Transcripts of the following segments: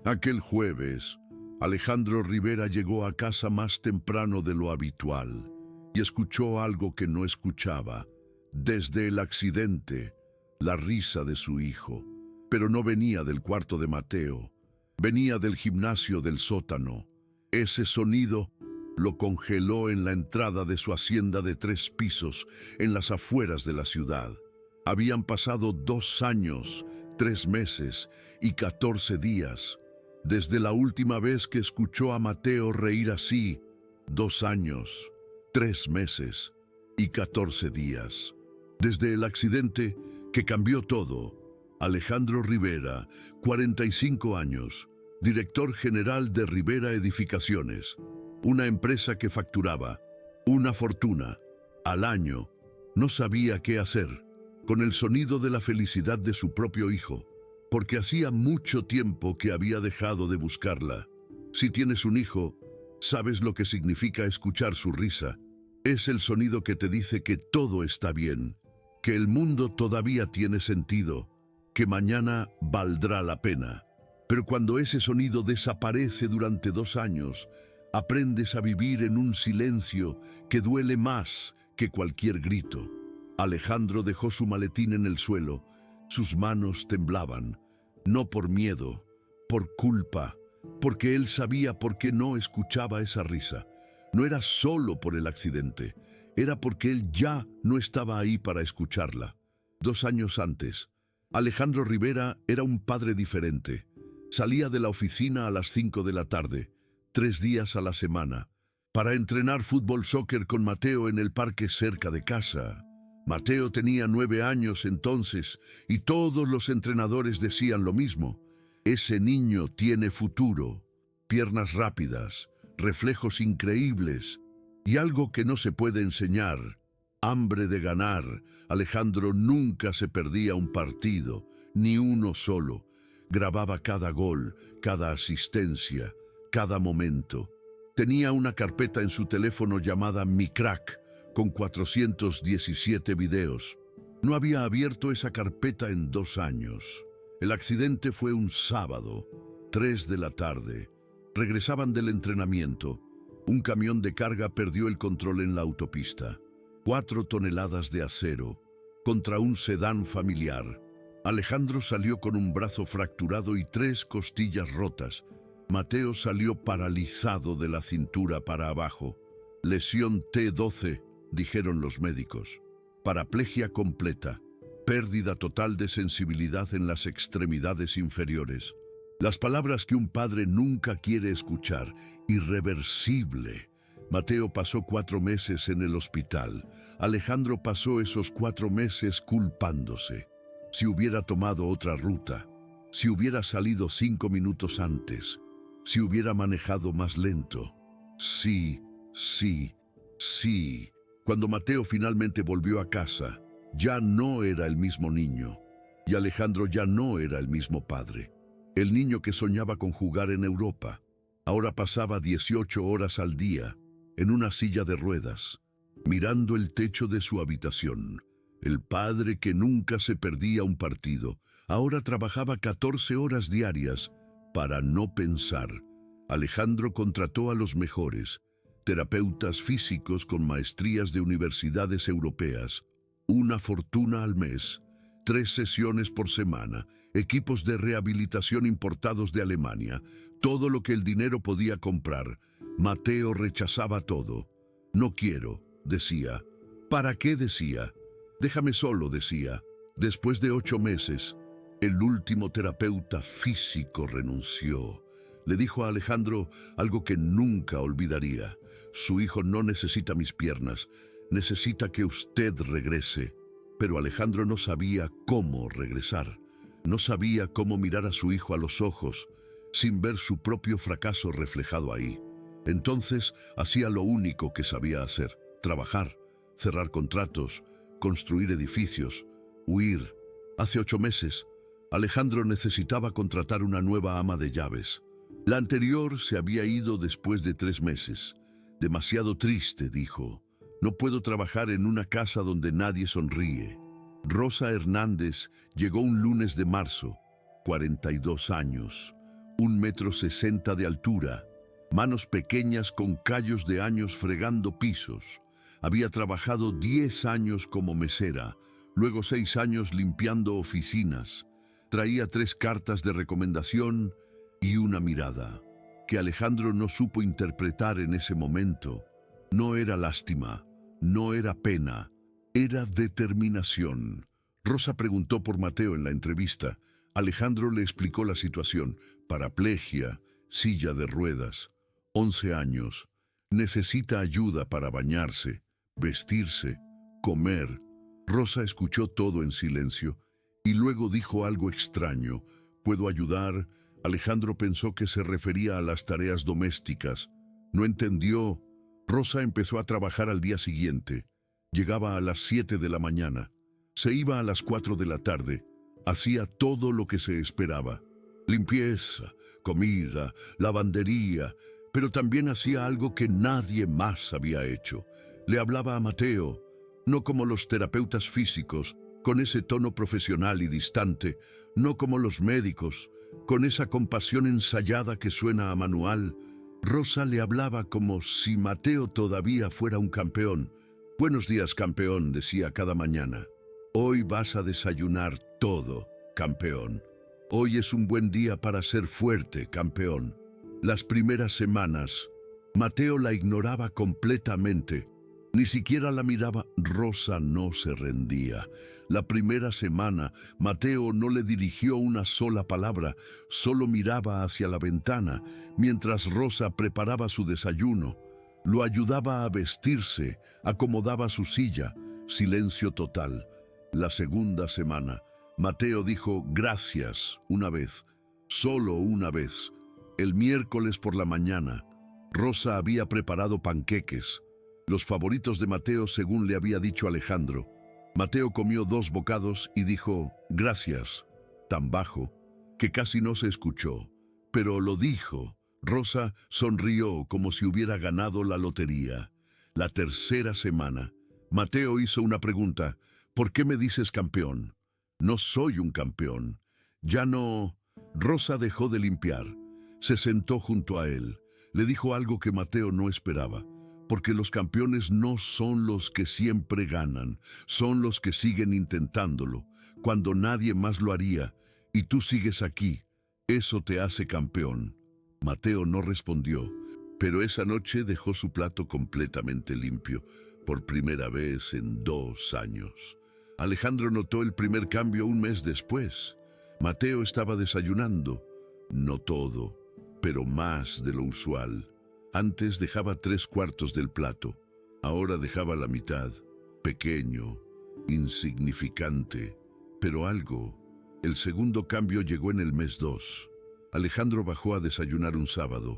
Aquel jueves, Alejandro Rivera llegó a casa más temprano de lo habitual y escuchó algo que no escuchaba. Desde el accidente, la risa de su hijo. Pero no venía del cuarto de Mateo, venía del gimnasio del sótano. Ese sonido lo congeló en la entrada de su hacienda de 3 pisos, en las afueras de la ciudad. Habían pasado 2 años, 3 meses y 14 días. Desde la última vez que escuchó a Mateo reír así, 2 años, 3 meses y 14 días. Desde el accidente que cambió todo, Alejandro Rivera, 45 años, director general de Rivera Edificaciones, una empresa que facturaba una fortuna al año, no sabía qué hacer con el sonido de la felicidad de su propio hijo, porque hacía mucho tiempo que había dejado de buscarla. Si tienes un hijo, sabes lo que significa escuchar su risa. Es el sonido que te dice que todo está bien, que el mundo todavía tiene sentido, que mañana valdrá la pena. Pero cuando ese sonido desaparece durante 2 años, aprendes a vivir en un silencio que duele más que cualquier grito. Alejandro dejó su maletín en el suelo. Sus manos temblaban, no por miedo, por culpa, porque él sabía por qué no escuchaba esa risa. No era solo por el accidente, era porque él ya no estaba ahí para escucharla. 2 años antes, Alejandro Rivera era un padre diferente. Salía de la oficina a las 5 de la tarde, 3 días a la semana, para entrenar fútbol-soccer con Mateo en el parque cerca de casa. Mateo tenía 9 años entonces y todos los entrenadores decían lo mismo. Ese niño tiene futuro, piernas rápidas, reflejos increíbles y algo que no se puede enseñar, hambre de ganar. Alejandro nunca se perdía un partido, ni uno solo. Grababa cada gol, cada asistencia, cada momento. Tenía una carpeta en su teléfono llamada Mi Crack, con 417 videos. No había abierto esa carpeta en 2 años. El accidente fue un sábado, 3 de la tarde. Regresaban del entrenamiento. Un camión de carga perdió el control en la autopista. 4 toneladas de acero contra un sedán familiar. Alejandro salió con un brazo fracturado y 3 costillas rotas. Mateo salió paralizado de la cintura para abajo. Lesión T12, dijeron los médicos. Paraplegia completa. Pérdida total de sensibilidad en las extremidades inferiores. Las palabras que un padre nunca quiere escuchar. Irreversible. Mateo pasó 4 meses en el hospital. Alejandro pasó esos 4 meses culpándose. Si hubiera tomado otra ruta, si hubiera salido 5 minutos antes, si hubiera manejado más lento. Sí. Cuando Mateo finalmente volvió a casa, ya no era el mismo niño, y Alejandro ya no era el mismo padre. El niño que soñaba con jugar en Europa, ahora pasaba 18 horas al día en una silla de ruedas, mirando el techo de su habitación. El padre que nunca se perdía un partido, ahora trabajaba 14 horas diarias para no pensar. Alejandro contrató a los mejores, terapeutas físicos con maestrías de universidades europeas, una fortuna al mes, 3 sesiones por semana, equipos de rehabilitación importados de Alemania, todo lo que el dinero podía comprar. Mateo rechazaba todo. No quiero, decía. ¿Para qué? Decía. Déjame solo, decía. Después de 8 meses, el último terapeuta físico renunció. Le dijo a Alejandro algo que nunca olvidaría. Su hijo no necesita mis piernas, necesita que usted regrese. Pero Alejandro no sabía cómo regresar. No sabía cómo mirar a su hijo a los ojos, sin ver su propio fracaso reflejado ahí. Entonces hacía lo único que sabía hacer: trabajar, cerrar contratos, construir edificios, huir. Hace 8 meses, Alejandro necesitaba contratar una nueva ama de llaves. La anterior se había ido después de 3 meses. Demasiado triste, dijo. No puedo trabajar en una casa donde nadie sonríe. Rosa Hernández llegó un lunes de marzo, 42 años. 1,60 m de altura, manos pequeñas con callos de años fregando pisos. Había trabajado 10 años como mesera, luego 6 años limpiando oficinas. Traía 3 cartas de recomendación y una mirada, que Alejandro no supo interpretar en ese momento. No era lástima, no era pena, era determinación. Rosa preguntó por Mateo en la entrevista. Alejandro le explicó la situación: paraplegia, silla de ruedas, 11 años, necesita ayuda para bañarse, vestirse, comer. Rosa escuchó todo en silencio y luego dijo algo extraño: ¿puedo ayudar? Alejandro pensó que se refería a las tareas domésticas. No entendió. Rosa empezó a trabajar al día siguiente. Llegaba a las 7 de la mañana. Se iba a las 4 de la tarde. Hacía todo lo que se esperaba: limpieza, comida, lavandería, pero también hacía algo que nadie más había hecho. Le hablaba a Mateo, no como los terapeutas físicos, con ese tono profesional y distante, no como los médicos, con esa compasión ensayada que suena a manual. Rosa le hablaba como si Mateo todavía fuera un campeón. «Buenos días, campeón», decía cada mañana. «Hoy vas a desayunar todo, campeón. Hoy es un buen día para ser fuerte, campeón». Las primeras semanas, Mateo la ignoraba completamente. Ni siquiera la miraba. Rosa no se rendía. La primera semana, Mateo no le dirigió una sola palabra, solo miraba hacia la ventana, mientras Rosa preparaba su desayuno. Lo ayudaba a vestirse, acomodaba su silla. Silencio total. La segunda semana, Mateo dijo gracias una vez, solo una vez. El miércoles por la mañana, Rosa había preparado panqueques, los favoritos de Mateo según le había dicho Alejandro. Mateo comió 2 bocados y dijo gracias, tan bajo que casi no se escuchó, pero lo dijo. Rosa sonrió como si hubiera ganado la lotería. La tercera semana, Mateo hizo una pregunta: ¿por qué me dices campeón? No soy un campeón. Ya no. Rosa dejó de limpiar. Se sentó junto a él. Le dijo algo que Mateo no esperaba: porque los campeones no son los que siempre ganan, son los que siguen intentándolo, cuando nadie más lo haría, y tú sigues aquí. Eso te hace campeón. Mateo no respondió, pero esa noche dejó su plato completamente limpio, por primera vez en 2 años. Alejandro notó el primer cambio un mes después. Mateo estaba desayunando, no todo, pero más de lo usual. Antes dejaba 3/4 del plato, ahora dejaba la mitad. Pequeño, insignificante, pero algo. El segundo cambio llegó en el mes 2. Alejandro bajó a desayunar un sábado,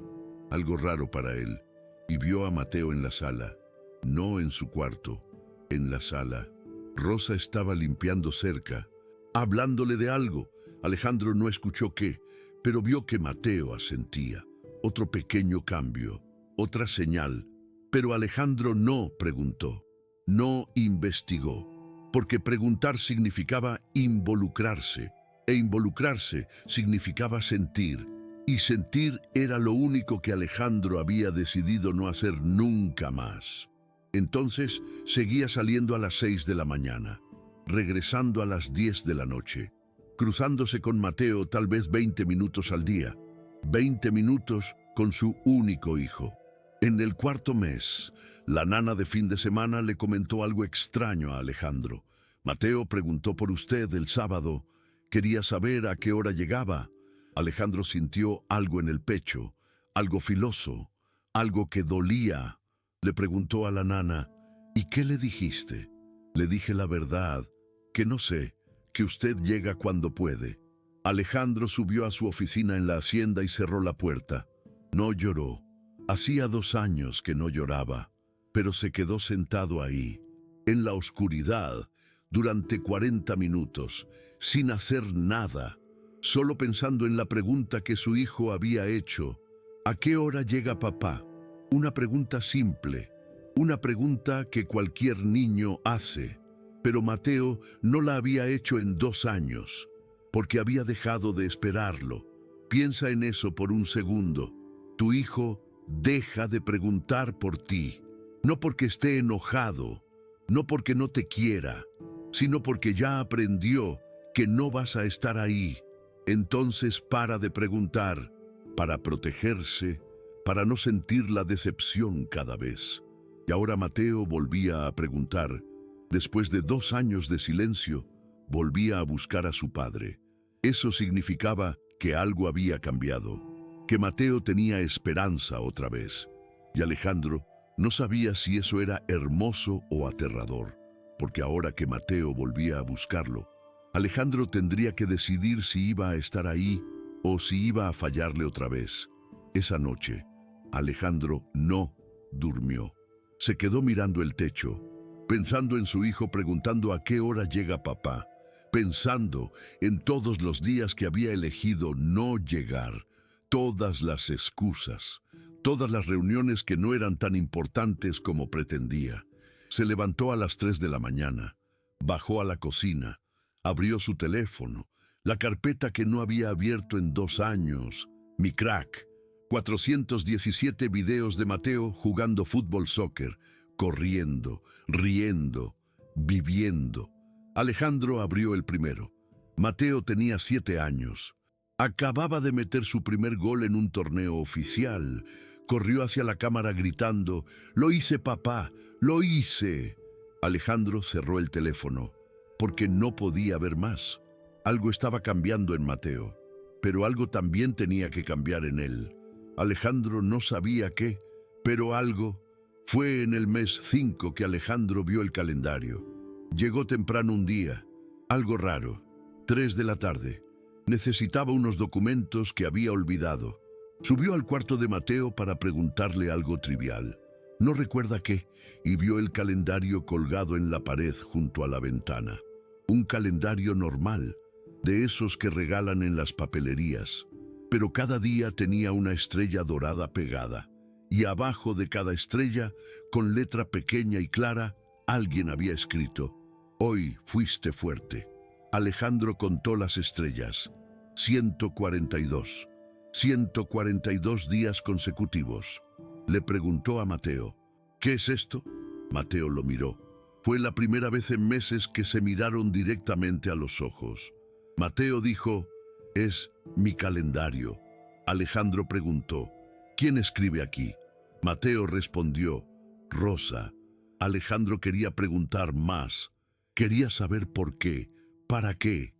algo raro para él, y vio a Mateo en la sala, no en su cuarto, en la sala. Rosa estaba limpiando cerca, hablándole de algo. Alejandro no escuchó qué, pero vio que Mateo asentía. Otro pequeño cambio, otra señal. Pero Alejandro no preguntó, no investigó, porque preguntar significaba involucrarse, e involucrarse significaba sentir, y sentir era lo único que Alejandro había decidido no hacer nunca más. Entonces seguía saliendo a las 6 de la mañana, regresando a las 10 de la noche, cruzándose con Mateo tal vez 20 minutos al día, 20 minutos con su único hijo. En el 4.º mes, la nana de fin de semana le comentó algo extraño a Alejandro. Mateo preguntó por usted el sábado, quería saber a qué hora llegaba. Alejandro sintió algo en el pecho, algo filoso, algo que dolía. Le preguntó a la nana, ¿y qué le dijiste? Le dije la verdad, que no sé, que usted llega cuando puede. Alejandro subió a su oficina en la hacienda y cerró la puerta. No lloró. Hacía 2 años que no lloraba, pero se quedó sentado ahí, en la oscuridad, durante 40 minutos, sin hacer nada, solo pensando en la pregunta que su hijo había hecho. ¿A qué hora llega papá? Una pregunta simple, una pregunta que cualquier niño hace, pero Mateo no la había hecho en 2 años, porque había dejado de esperarlo. Piensa en eso por un segundo. Tu hijo deja de preguntar por ti, no porque esté enojado, no porque no te quiera, sino porque ya aprendió que no vas a estar ahí. Entonces para de preguntar, para protegerse, para no sentir la decepción cada vez. Y ahora Mateo volvía a preguntar. Después de 2 años de silencio, volvía a buscar a su padre. Eso significaba que algo había cambiado, que Mateo tenía esperanza otra vez. Y Alejandro no sabía si eso era hermoso o aterrador, porque ahora que Mateo volvía a buscarlo, Alejandro tendría que decidir si iba a estar ahí o si iba a fallarle otra vez. Esa noche, Alejandro no durmió. Se quedó mirando el techo, pensando en su hijo, preguntando a qué hora llega papá, pensando en todos los días que había elegido no llegar, todas las excusas, todas las reuniones que no eran tan importantes como pretendía. Se levantó a las 3 de la mañana, bajó a la cocina, abrió su teléfono, la carpeta que no había abierto en 2 años, Mi Crack, 417 videos de Mateo jugando fútbol soccer, corriendo, riendo, viviendo. Alejandro abrió el primero. Mateo tenía 7 años. Acababa de meter su primer gol en un torneo oficial. Corrió hacia la cámara gritando, «¡Lo hice, papá! ¡Lo hice!». Alejandro cerró el teléfono, porque no podía ver más. Algo estaba cambiando en Mateo, pero algo también tenía que cambiar en él. Alejandro no sabía qué, pero algo. Fue en el mes 5 que Alejandro vio el calendario. Llegó temprano un día, algo raro, 3 de la tarde. Necesitaba unos documentos que había olvidado. Subió al cuarto de Mateo para preguntarle algo trivial. No recuerda qué, y vio el calendario colgado en la pared junto a la ventana. Un calendario normal, de esos que regalan en las papelerías. Pero cada día tenía una estrella dorada pegada, y abajo de cada estrella, con letra pequeña y clara, alguien había escrito, «Hoy fuiste fuerte». Alejandro contó las estrellas. 142. 142 días consecutivos. Le preguntó a Mateo, «¿Qué es esto?». Mateo lo miró. Fue la primera vez en meses que se miraron directamente a los ojos. Mateo dijo, «Es mi calendario». Alejandro preguntó, «¿Quién escribe aquí?». Mateo respondió, «Rosa». Alejandro quería preguntar más. Quería saber por qué, para qué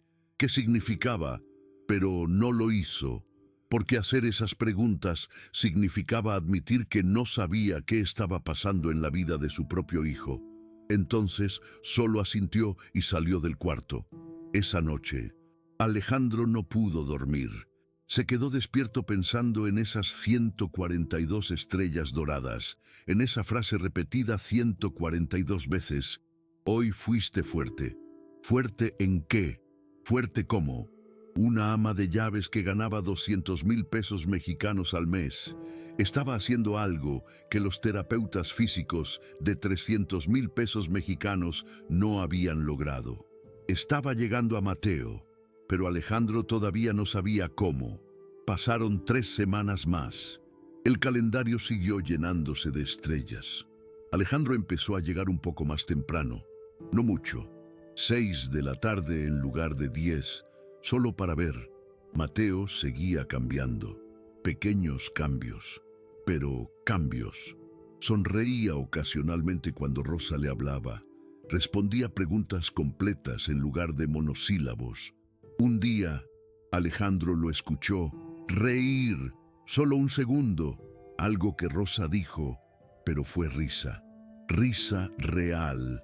significaba, pero no lo hizo, porque hacer esas preguntas significaba admitir que no sabía qué estaba pasando en la vida de su propio hijo. Entonces solo asintió y salió del cuarto. Esa noche, Alejandro no pudo dormir. Se quedó despierto pensando en esas 142 estrellas doradas, en esa frase repetida 142 veces. «Hoy fuiste fuerte». ¿Fuerte en qué? ¿Fuerte cómo? Una ama de llaves que ganaba 200,000 pesos mexicanos al mes. Estaba haciendo algo que los terapeutas físicos de 300,000 pesos mexicanos no habían logrado. Estaba llegando a Mateo, pero Alejandro todavía no sabía cómo. Pasaron 3 semanas más. El calendario siguió llenándose de estrellas. Alejandro empezó a llegar un poco más temprano, no mucho, 6 de la tarde en lugar de 10, solo para ver. Mateo seguía cambiando, pequeños cambios, pero cambios. Sonreía ocasionalmente cuando Rosa le hablaba. Respondía preguntas completas en lugar de monosílabos. Un día, Alejandro lo escuchó reír, solo un segundo, algo que Rosa dijo, pero fue risa, risa real.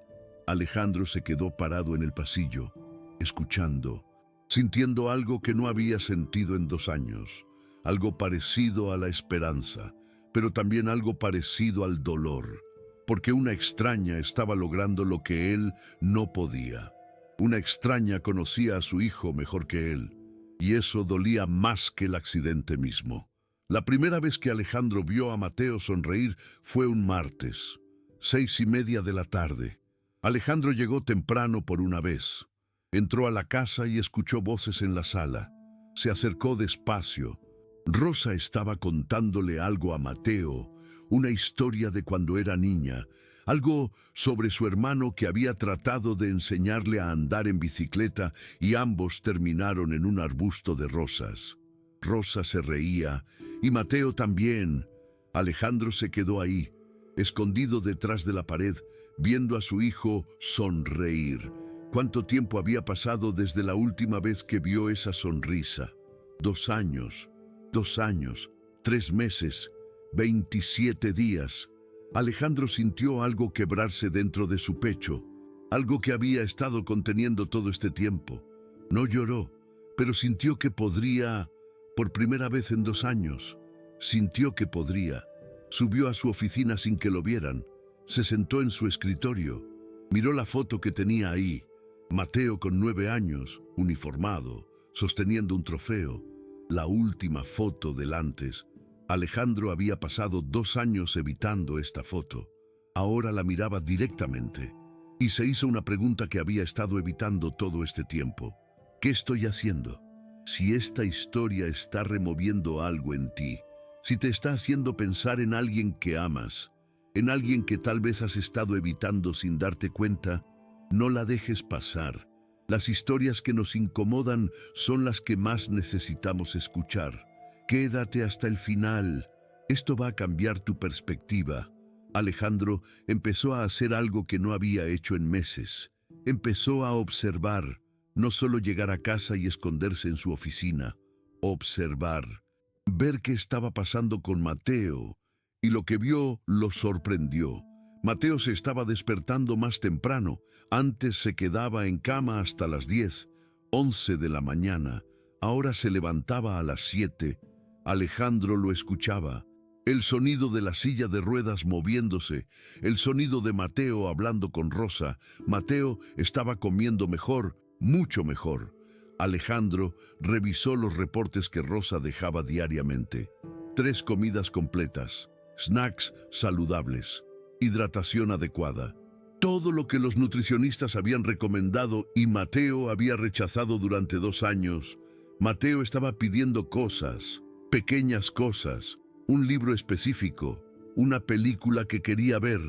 Alejandro se quedó parado en el pasillo, escuchando, sintiendo algo que no había sentido en 2 años, algo parecido a la esperanza, pero también algo parecido al dolor, porque una extraña estaba logrando lo que él no podía. Una extraña conocía a su hijo mejor que él, y eso dolía más que el accidente mismo. La primera vez que Alejandro vio a Mateo sonreír fue un martes, 6:30 de la tarde. Alejandro llegó temprano por una vez. Entró a la casa y escuchó voces en la sala. Se acercó despacio. Rosa estaba contándole algo a Mateo, una historia de cuando era niña, algo sobre su hermano que había tratado de enseñarle a andar en bicicleta y ambos terminaron en un arbusto de rosas. Rosa se reía y Mateo también. Alejandro se quedó ahí, escondido detrás de la pared, viendo a su hijo sonreír. ¿Cuánto tiempo había pasado desde la última vez que vio esa sonrisa? 2 años, 2 años, 3 meses, 27 días. Alejandro sintió algo quebrarse dentro de su pecho, algo que había estado conteniendo todo este tiempo. No lloró, pero sintió que podría, por primera vez en 2 años, sintió que podría. Subió a su oficina sin que lo vieran, se sentó en su escritorio, miró la foto que tenía ahí, Mateo con 9 años, uniformado, sosteniendo un trofeo, la última foto del antes. Alejandro había pasado 2 años evitando esta foto. Ahora la miraba directamente y se hizo una pregunta que había estado evitando todo este tiempo. ¿Qué estoy haciendo? Si esta historia está removiendo algo en ti, si te está haciendo pensar en alguien que amas, en alguien que tal vez has estado evitando sin darte cuenta, no la dejes pasar. Las historias que nos incomodan son las que más necesitamos escuchar. Quédate hasta el final. Esto va a cambiar tu perspectiva. Alejandro empezó a hacer algo que no había hecho en meses. Empezó a observar, no solo llegar a casa y esconderse en su oficina. Observar, ver qué estaba pasando con Mateo, y lo que vio lo sorprendió. Mateo se estaba despertando más temprano. Antes se quedaba en cama hasta las 10, 11 de la mañana. Ahora se levantaba a las 7. Alejandro lo escuchaba. El sonido de la silla de ruedas moviéndose, el sonido de Mateo hablando con Rosa. Mateo estaba comiendo mejor, mucho mejor. Alejandro revisó los reportes que Rosa dejaba diariamente. 3 comidas completas, snacks saludables, hidratación adecuada. Todo lo que los nutricionistas habían recomendado y Mateo había rechazado durante 2 años. Mateo estaba pidiendo cosas, pequeñas cosas, un libro específico, una película que quería ver.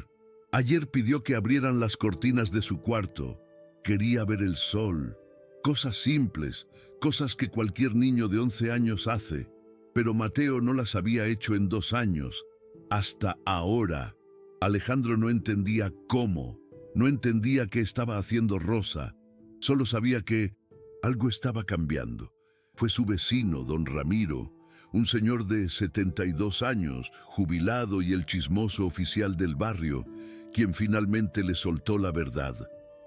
Ayer pidió que abrieran las cortinas de su cuarto. Quería ver el sol. Cosas simples, cosas que cualquier niño de 11 años hace. Pero Mateo no las había hecho en 2 años. Hasta ahora. Alejandro no entendía cómo, no entendía qué estaba haciendo Rosa. Solo sabía que algo estaba cambiando. Fue su vecino, don Ramiro, un señor de 72 años, jubilado y el chismoso oficial del barrio, quien finalmente le soltó la verdad.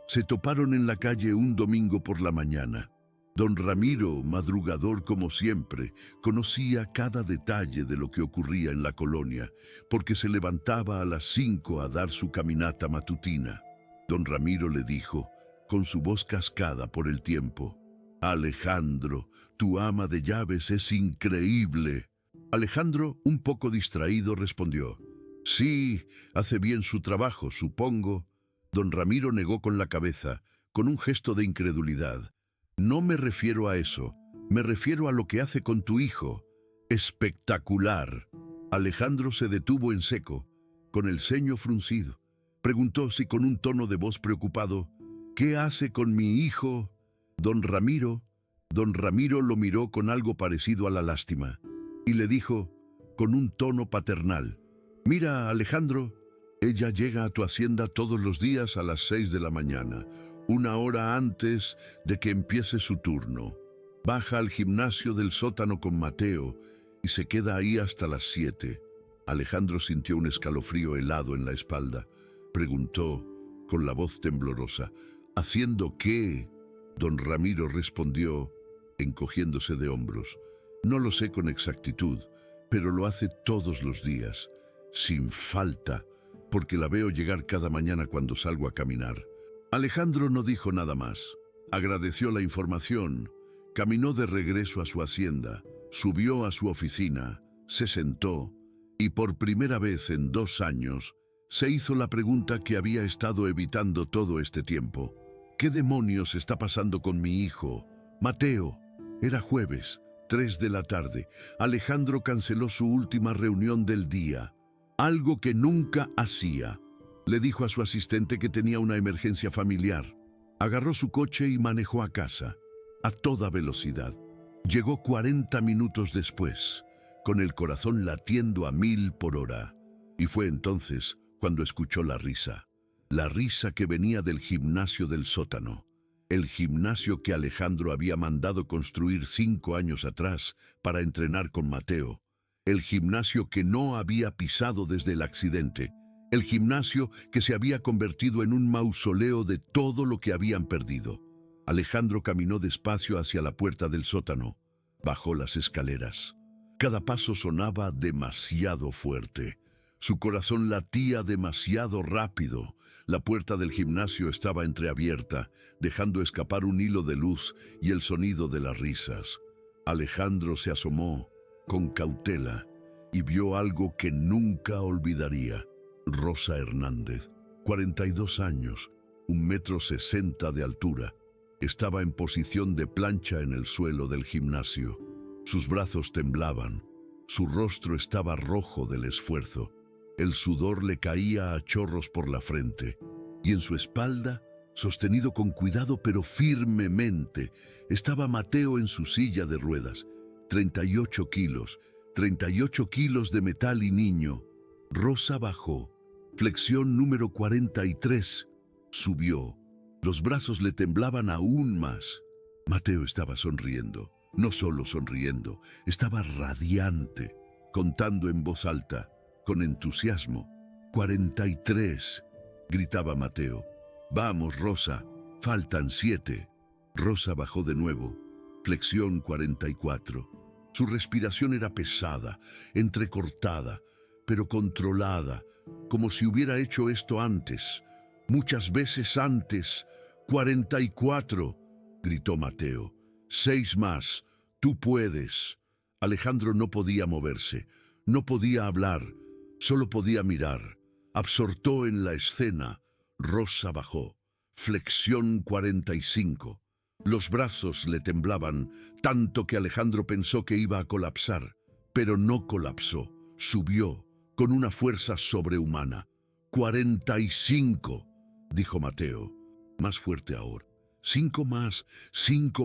Se toparon en la calle un domingo por la mañana. Don Ramiro, madrugador como siempre, conocía cada detalle de lo que ocurría en la colonia, porque se levantaba a las 5 a dar su caminata matutina. Don Ramiro le dijo, con su voz cascada por el tiempo, «Alejandro, tu ama de llaves es increíble». Alejandro, un poco distraído, respondió, «Sí, hace bien su trabajo, supongo». Don Ramiro negó con la cabeza, con un gesto de incredulidad. «No me refiero a eso, me refiero a lo que hace con tu hijo. Espectacular». Alejandro se detuvo en seco, con el ceño fruncido. Preguntó si con un tono de voz preocupado, «¿Qué hace con mi hijo?» Don Ramiro lo miró con algo parecido a la lástima, y le dijo, con un tono paternal, «Mira, Alejandro, ella llega a tu hacienda todos los días a las 6 de la mañana, 1 hora antes de que empiece su turno. Baja al gimnasio del sótano con Mateo y se queda ahí hasta las 7. Alejandro sintió un escalofrío helado en la espalda. Preguntó, con la voz temblorosa, «¿Haciendo qué?» Don Ramiro respondió, encogiéndose de hombros, «No lo sé con exactitud, pero lo hace todos los días, sin falta, porque la veo llegar cada mañana cuando salgo a caminar». Alejandro no dijo nada más. Agradeció la información, caminó de regreso a su hacienda, subió a su oficina, se sentó y por primera vez en 2 años se hizo la pregunta que había estado evitando todo este tiempo. ¿Qué demonios está pasando con mi hijo? Mateo. Era jueves, 3 de la tarde, Alejandro canceló su última reunión del día, algo que nunca hacía. Le dijo a su asistente que tenía una emergencia familiar. Agarró su coche y manejó a casa, a toda velocidad. Llegó 40 minutos después, con el corazón latiendo a 1000 por hora. Y fue entonces cuando escuchó la risa que venía del gimnasio del sótano. El gimnasio que Alejandro había mandado construir 5 años atrás para entrenar con Mateo. El gimnasio que no había pisado desde el accidente. El gimnasio que se había convertido en un mausoleo de todo lo que habían perdido. Alejandro caminó despacio hacia la puerta del sótano. Bajó las escaleras. Cada paso sonaba demasiado fuerte. Su corazón latía demasiado rápido. La puerta del gimnasio estaba entreabierta, dejando escapar un hilo de luz y el sonido de las risas. Alejandro se asomó con cautela y vio algo que nunca olvidaría. Rosa Hernández, 42 años, 1,60 m de altura. Estaba en posición de plancha en el suelo del gimnasio. Sus brazos temblaban. Su rostro estaba rojo del esfuerzo. El sudor le caía a chorros por la frente, y en su espalda, sostenido con cuidado pero firmemente, estaba Mateo en su silla de ruedas. 38 kilos de metal y niño. Rosa bajó. Flexión número 43. Subió. Los brazos le temblaban aún más. Mateo estaba sonriendo. No solo sonriendo, estaba radiante, contando en voz alta, con entusiasmo. 43, gritaba Mateo. Vamos, Rosa, faltan 7. Rosa bajó de nuevo. Flexión 44. Su respiración era pesada, entrecortada, pero controlada, como si hubiera hecho esto antes, muchas veces antes. 44, gritó Mateo. 6 más, tú puedes. Alejandro no podía moverse, no podía hablar, solo podía mirar. Absorto en la escena, Rosa bajó. Flexión 45. Los brazos le temblaban, tanto que Alejandro pensó que iba a colapsar, pero no colapsó. Subió, con una fuerza sobrehumana. 45, dijo Mateo. Más fuerte ahora. 5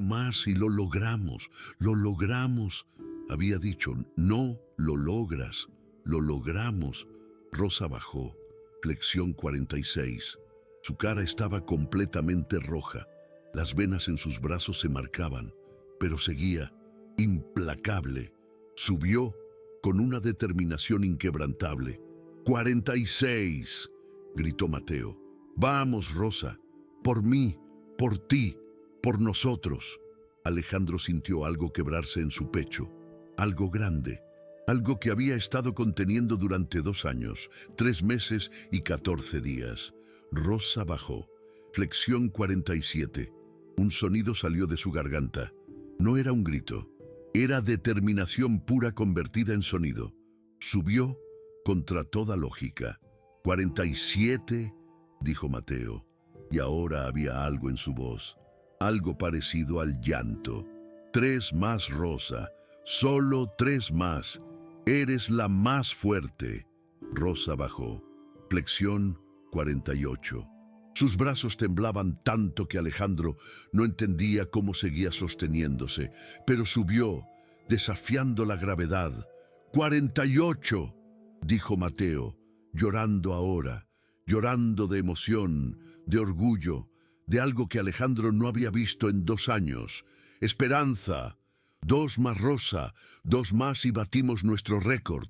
más y lo logramos, lo logramos. Había dicho, no lo logras, lo logramos. Rosa bajó. Flexión 46. Su cara estaba completamente roja. Las venas en sus brazos se marcaban, pero seguía, implacable. Subió con una determinación inquebrantable. 46, gritó Mateo. Vamos, Rosa, por mí, por ti, por nosotros. Alejandro sintió algo quebrarse en su pecho, algo grande, algo que había estado conteniendo durante 2 años, 3 meses y 14 días. Rosa bajó. Flexión 47. Un sonido salió de su garganta. No era un grito, era determinación pura convertida en sonido. Subió contra toda lógica. 47, dijo Mateo, y ahora había algo en su voz, algo parecido al llanto. 3 más, Rosa, solo 3 más. Eres la más fuerte. Rosa bajó. Flexión 48. Sus brazos temblaban tanto que Alejandro no entendía cómo seguía sosteniéndose, pero subió, desafiando la gravedad. 48, dijo Mateo, llorando ahora, llorando de emoción, de orgullo, de algo que Alejandro no había visto en 2 años. Esperanza. 2 más, Rosa, 2 más y batimos nuestro récord.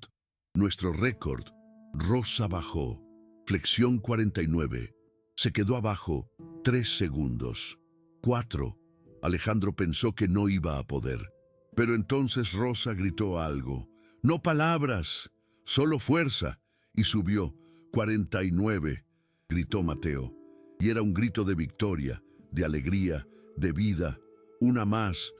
Nuestro récord. Rosa bajó. Flexión 49. Se quedó abajo 3 segundos. 4. Alejandro pensó que no iba a poder. Pero entonces Rosa gritó algo. No palabras, solo fuerza. Y subió. 49, gritó Mateo. Y era un grito de victoria, de alegría, de vida. Una más,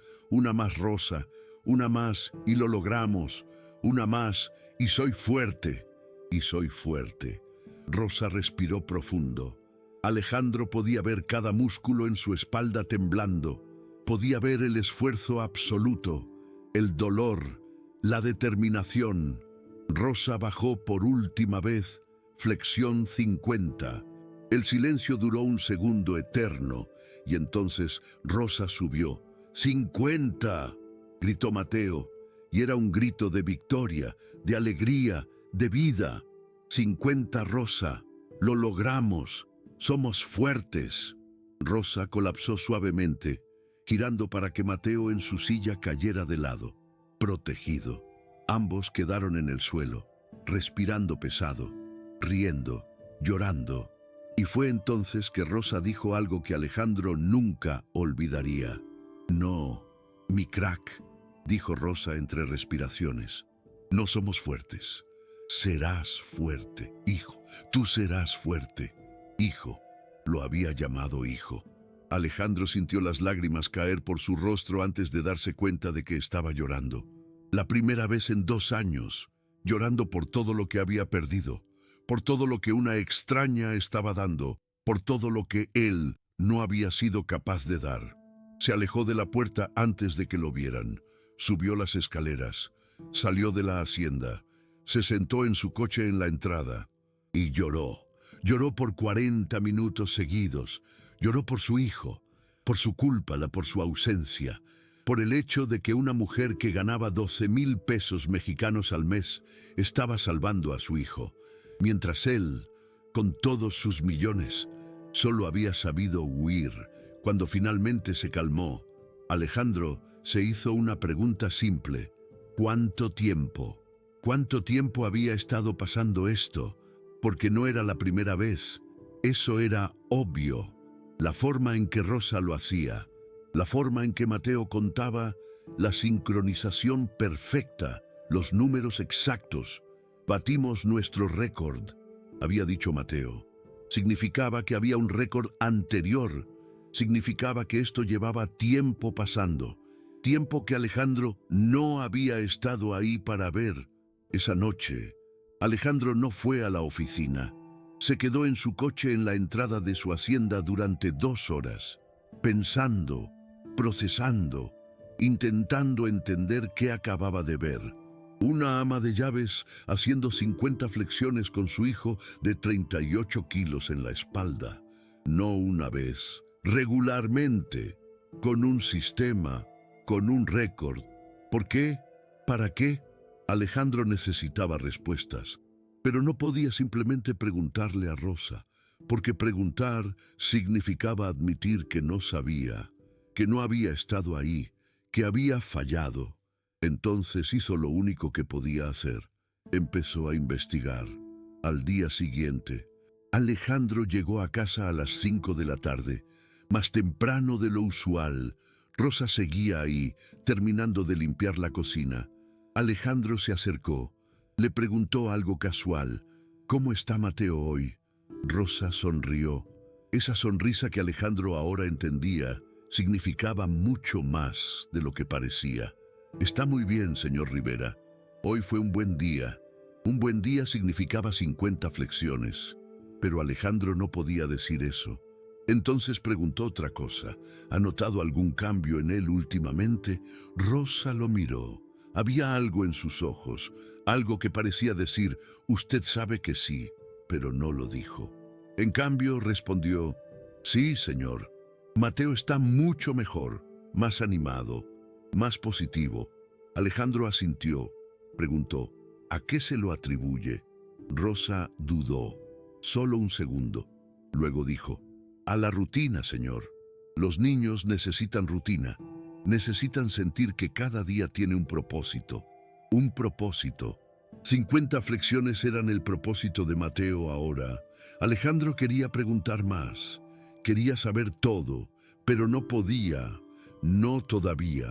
Rosa. Una más y lo logramos. Una más y soy fuerte. Y soy fuerte. Rosa respiró profundo. Alejandro podía ver cada músculo en su espalda temblando. Podía ver el esfuerzo absoluto, el dolor, la determinación. Rosa bajó por última vez, flexión 50. El silencio duró un segundo eterno, y entonces Rosa subió. ¡50! Gritó Mateo, y era un grito de victoria, de alegría, de vida. 50, Rosa. Lo logramos. Somos fuertes. Rosa colapsó suavemente, girando para que Mateo en su silla cayera de lado, protegido. Ambos quedaron en el suelo, respirando pesado, riendo, llorando. Y fue entonces que Rosa dijo algo que Alejandro nunca olvidaría. No, mi crack, dijo Rosa entre respiraciones. No somos fuertes. Serás fuerte, hijo. Tú serás fuerte, hijo. Lo había llamado hijo. Alejandro sintió las lágrimas caer por su rostro antes de darse cuenta de que estaba llorando. La primera vez en 2 años, llorando por todo lo que había perdido, por todo lo que una extraña estaba dando, por todo lo que él no había sido capaz de dar. Se alejó de la puerta antes de que lo vieran, subió las escaleras, salió de la hacienda, se sentó en su coche en la entrada y lloró. Lloró por 40 minutos seguidos, lloró por su hijo, por su culpa, por su ausencia, por el hecho de que una mujer que ganaba 12,000 pesos mexicanos al mes estaba salvando a su hijo, mientras él, con todos sus millones, solo había sabido huir. Cuando finalmente se calmó, Alejandro se hizo una pregunta simple. ¿Cuánto tiempo? ¿Cuánto tiempo había estado pasando esto? Porque no era la primera vez. Eso era obvio. La forma en que Rosa lo hacía, la forma en que Mateo contaba, la sincronización perfecta, los números exactos. Batimos nuestro récord, había dicho Mateo. Significaba que había un récord anterior. Significaba que esto llevaba tiempo pasando. Tiempo que Alejandro no había estado ahí para ver. Esa noche, Alejandro no fue a la oficina. Se quedó en su coche en la entrada de su hacienda durante 2 horas, pensando, procesando, intentando entender qué acababa de ver. Una ama de llaves haciendo 50 flexiones con su hijo de 38 kilos en la espalda. No una vez, regularmente, con un sistema, con un récord. ¿Por qué? ¿Para qué? Alejandro necesitaba respuestas, pero no podía simplemente preguntarle a Rosa, porque preguntar significaba admitir que no sabía, que no había estado ahí, que había fallado. Entonces hizo lo único que podía hacer. Empezó a investigar. Al día siguiente, Alejandro llegó a casa a las 5 de la tarde, más temprano de lo usual. Rosa seguía ahí, terminando de limpiar la cocina. Alejandro se acercó, le preguntó algo casual. ¿Cómo está Mateo hoy? Rosa sonrió. Esa sonrisa que Alejandro ahora entendía significaba mucho más de lo que parecía. Está muy bien, señor Rivera. Hoy fue un buen día. Un buen día significaba 50 flexiones. Pero Alejandro no podía decir eso. Entonces preguntó otra cosa. ¿Ha notado algún cambio en él últimamente? Rosa lo miró. Había algo en sus ojos, algo que parecía decir, usted sabe que sí, pero no lo dijo. En cambio, respondió, sí, señor. Mateo está mucho mejor, más animado, más positivo. Alejandro asintió. Preguntó, ¿a qué se lo atribuye? Rosa dudó, solo un segundo. Luego dijo, a la rutina, señor. Los niños necesitan rutina. Necesitan sentir que cada día tiene un propósito. Un propósito. 50 flexiones eran el propósito de Mateo ahora. Alejandro quería preguntar más. Quería saber todo, pero no podía. No todavía.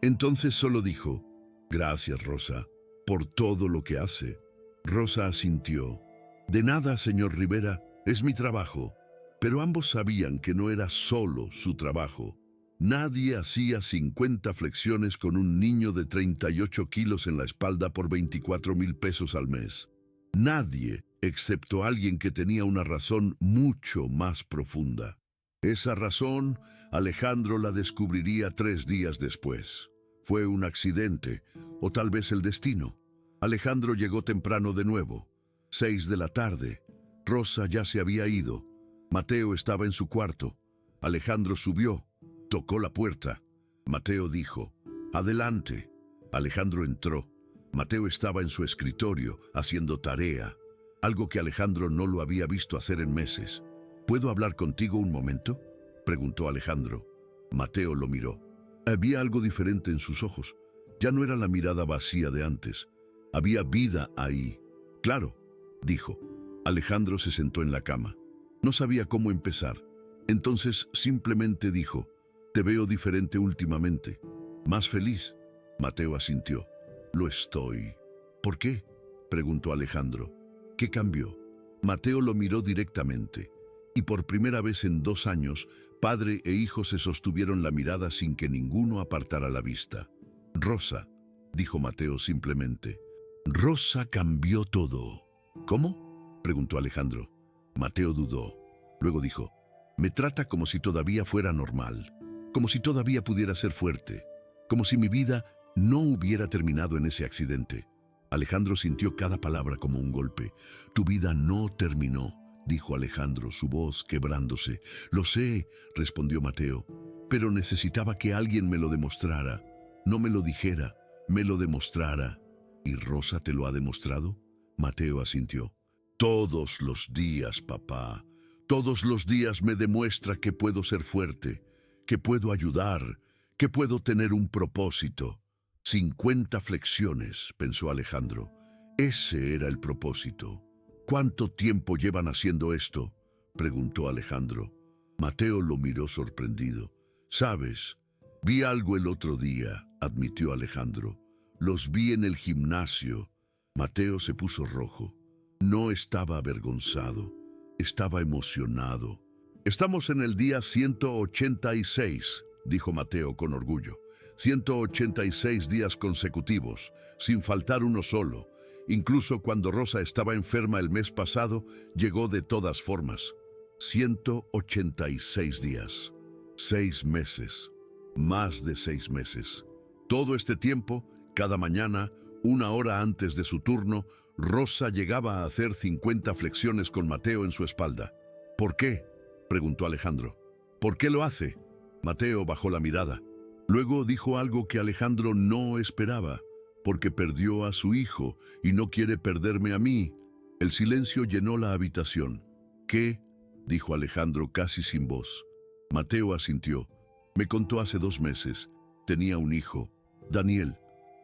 Entonces solo dijo, gracias, Rosa, por todo lo que hace. Rosa asintió. De nada, señor Rivera, es mi trabajo. Pero ambos sabían que no era solo su trabajo. Nadie hacía 50 flexiones con un niño de 38 kilos en la espalda por 24,000 pesos al mes. Nadie, excepto alguien que tenía una razón mucho más profunda. Esa razón, Alejandro la descubriría 3 días después. Fue un accidente, o tal vez el destino. Alejandro llegó temprano de nuevo. 6 de la tarde. Rosa ya se había ido. Mateo estaba en su cuarto. Alejandro subió, tocó la puerta. Mateo dijo, «Adelante». Alejandro entró. Mateo estaba en su escritorio, haciendo tarea, algo que Alejandro no lo había visto hacer en meses. «¿Puedo hablar contigo un momento?», preguntó Alejandro. Mateo lo miró. Había algo diferente en sus ojos. Ya no era la mirada vacía de antes. Había vida ahí. «Claro», dijo. Alejandro se sentó en la cama. No sabía cómo empezar. Entonces simplemente dijo, «Te veo diferente últimamente. Más feliz». Mateo asintió. «Lo estoy». «¿Por qué?», preguntó Alejandro. «¿Qué cambió?». Mateo lo miró directamente. Y por primera vez en 2 años, padre e hijo se sostuvieron la mirada sin que ninguno apartara la vista. «Rosa», dijo Mateo simplemente. «Rosa cambió todo». «¿Cómo?», preguntó Alejandro. Mateo dudó. Luego dijo, «Me trata como si todavía fuera normal, como si todavía pudiera ser fuerte, como si mi vida no hubiera terminado en ese accidente». Alejandro sintió cada palabra como un golpe. «Tu vida no terminó», dijo Alejandro, su voz quebrándose. «Lo sé», respondió Mateo, «pero necesitaba que alguien me lo demostrara. No me lo dijera, me lo demostrara». «¿Y Rosa te lo ha demostrado?». Mateo asintió. «Todos los días, papá. Todos los días me demuestra que puedo ser fuerte, que puedo ayudar, que puedo tener un propósito». 50 flexiones, pensó Alejandro. Ese era el propósito. «¿Cuánto tiempo llevan haciendo esto?», preguntó Alejandro. Mateo lo miró sorprendido. «Sabes, vi algo el otro día», admitió Alejandro. «Los vi en el gimnasio». Mateo se puso rojo. No estaba avergonzado, estaba emocionado. «Estamos en el día 186», dijo Mateo con orgullo. 186 días consecutivos, sin faltar uno solo. Incluso cuando Rosa estaba enferma el mes pasado, llegó de todas formas. 186 días. 6 meses. Más de 6 meses. Todo este tiempo, cada mañana, 1 hora antes de su turno, Rosa llegaba a hacer 50 flexiones con Mateo en su espalda. «¿Por qué?», preguntó Alejandro. «¿Por qué lo hace?». Mateo bajó la mirada. Luego dijo algo que Alejandro no esperaba. «Porque perdió a su hijo y no quiere perderme a mí». El silencio llenó la habitación. «¿Qué?», dijo Alejandro casi sin voz. Mateo asintió. «Me contó hace 2 meses. Tenía un hijo, Daniel,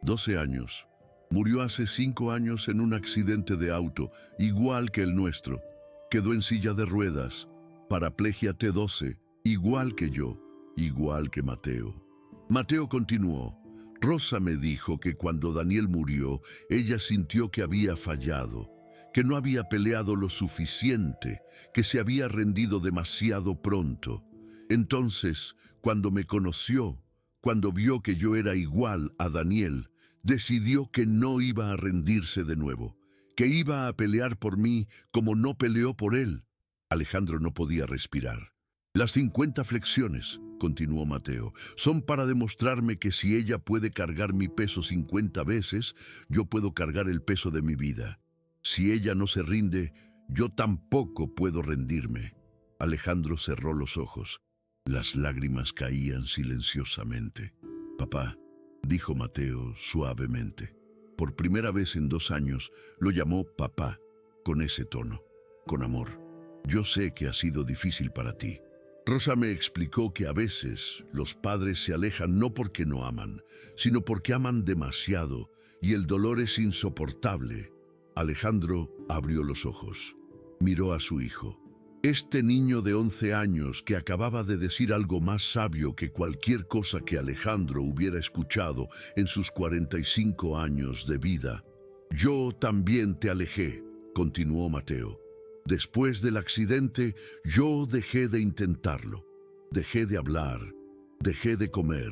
12 años. Murió hace 5 años en un accidente de auto, igual que el nuestro. Quedó en silla de ruedas, paraplegia T12, igual que yo, igual que Mateo». Mateo continuó. «Rosa me dijo que cuando Daniel murió, ella sintió que había fallado, que no había peleado lo suficiente, que se había rendido demasiado pronto. Entonces, cuando me conoció, cuando vio que yo era igual a Daniel, decidió que no iba a rendirse de nuevo, que iba a pelear por mí como no peleó por él». Alejandro no podía respirar. «Las 50 flexiones», continuó Mateo, «son para demostrarme que si ella puede cargar mi peso 50 veces, yo puedo cargar el peso de mi vida. Si ella no se rinde, yo tampoco puedo rendirme». Alejandro cerró los ojos. Las lágrimas caían silenciosamente. «Papá», dijo Mateo suavemente. Por primera vez en 2 años lo llamó papá, con ese tono, con amor. «Yo sé que ha sido difícil para ti. Rosa me explicó que a veces los padres se alejan no porque no aman, sino porque aman demasiado y el dolor es insoportable». Alejandro abrió los ojos. Miró a su hijo. Este niño de 11 años que acababa de decir algo más sabio que cualquier cosa que Alejandro hubiera escuchado en sus 45 años de vida. «Yo también te alejé», continuó Mateo. «Después del accidente, yo dejé de intentarlo. Dejé de hablar, dejé de comer,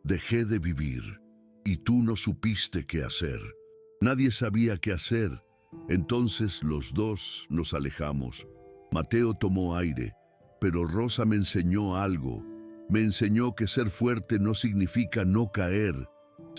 dejé de vivir. Y tú no supiste qué hacer. Nadie sabía qué hacer. Entonces los dos nos alejamos». Mateo tomó aire, pero Rosa me enseñó algo. Me enseñó que ser fuerte no significa no caer.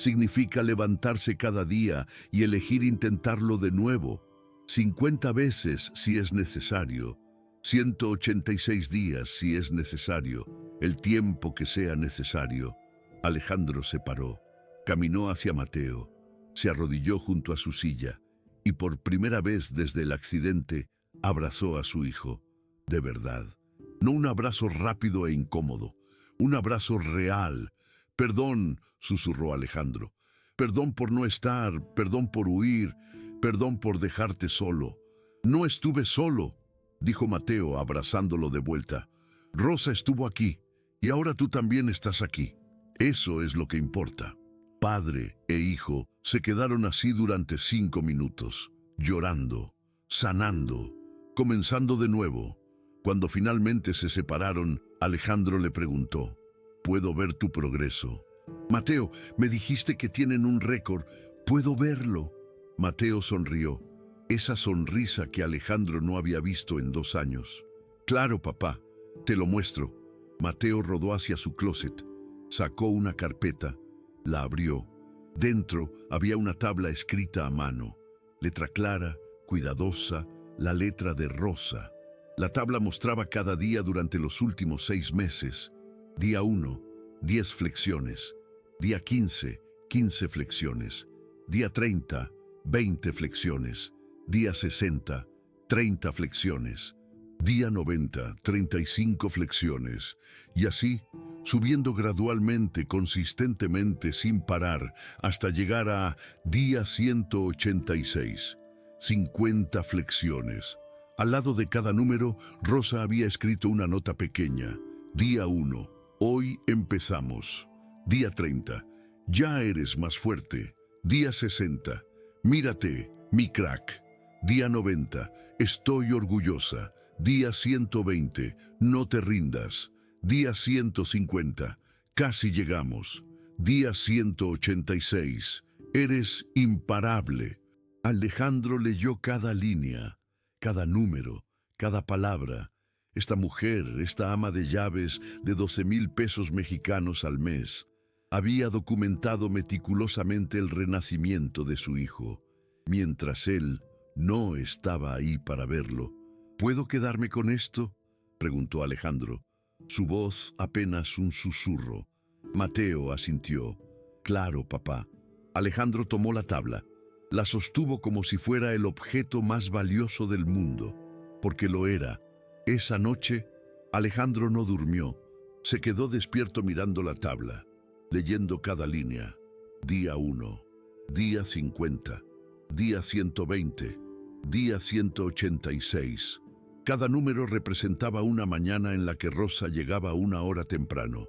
significa levantarse cada día y elegir intentarlo de nuevo, 50 veces si es necesario, 186 días si es necesario, el tiempo que sea necesario. Alejandro se paró, caminó hacia Mateo, se arrodilló junto a su silla y por primera vez desde el accidente abrazó a su hijo, de verdad. No un abrazo rápido e incómodo, un abrazo real. Perdón, susurró Alejandro. Perdón por no estar, perdón por huir, perdón por dejarte solo. No estuve solo, dijo Mateo abrazándolo de vuelta. Rosa estuvo aquí y ahora tú también estás aquí. Eso es lo que importa. Padre e hijo se quedaron así durante 5 minutos, llorando, sanando, comenzando de nuevo. Cuando finalmente se separaron, Alejandro le preguntó: «¿Puedo ver tu progreso?» «Mateo, me dijiste que tienen un récord. ¿Puedo verlo?» Mateo sonrió, esa sonrisa que Alejandro no había visto en 2 años. «Claro, papá, te lo muestro». Mateo rodó hacia su closet, sacó una carpeta, la abrió. Dentro había una tabla escrita a mano, letra clara, cuidadosa, la letra de Rosa. La tabla mostraba cada día durante los últimos 6 meses. Día 1, 10 flexiones. Día 15, 15 flexiones. Día 30, 20 flexiones. Día 60, 30 flexiones. Día 90, 35 flexiones. Y así, subiendo gradualmente, consistentemente, sin parar, hasta llegar a día 186, 50 flexiones. Al lado de cada número, Rosa había escrito una nota pequeña. Día 1, hoy empezamos. Día 30, ya eres más fuerte. Día 60, mírate, mi crack. Día 90, estoy orgullosa. Día 120, no te rindas. Día 150, casi llegamos. Día 186, eres imparable. Alejandro leyó cada línea, cada número, cada palabra. Esta mujer, esta ama de llaves de 12,000 pesos mexicanos al mes, había documentado meticulosamente el renacimiento de su hijo, mientras él no estaba ahí para verlo. ¿Puedo quedarme con esto?, preguntó Alejandro, su voz apenas un susurro. Mateo asintió. Claro, papá. Alejandro tomó la tabla, la sostuvo como si fuera el objeto más valioso del mundo, porque lo era. Esa noche, Alejandro no durmió, se quedó despierto mirando la tabla, leyendo cada línea. Día 1, día 50, día 120, día 186. Cada número representaba una mañana en la que Rosa llegaba 1 hora temprano,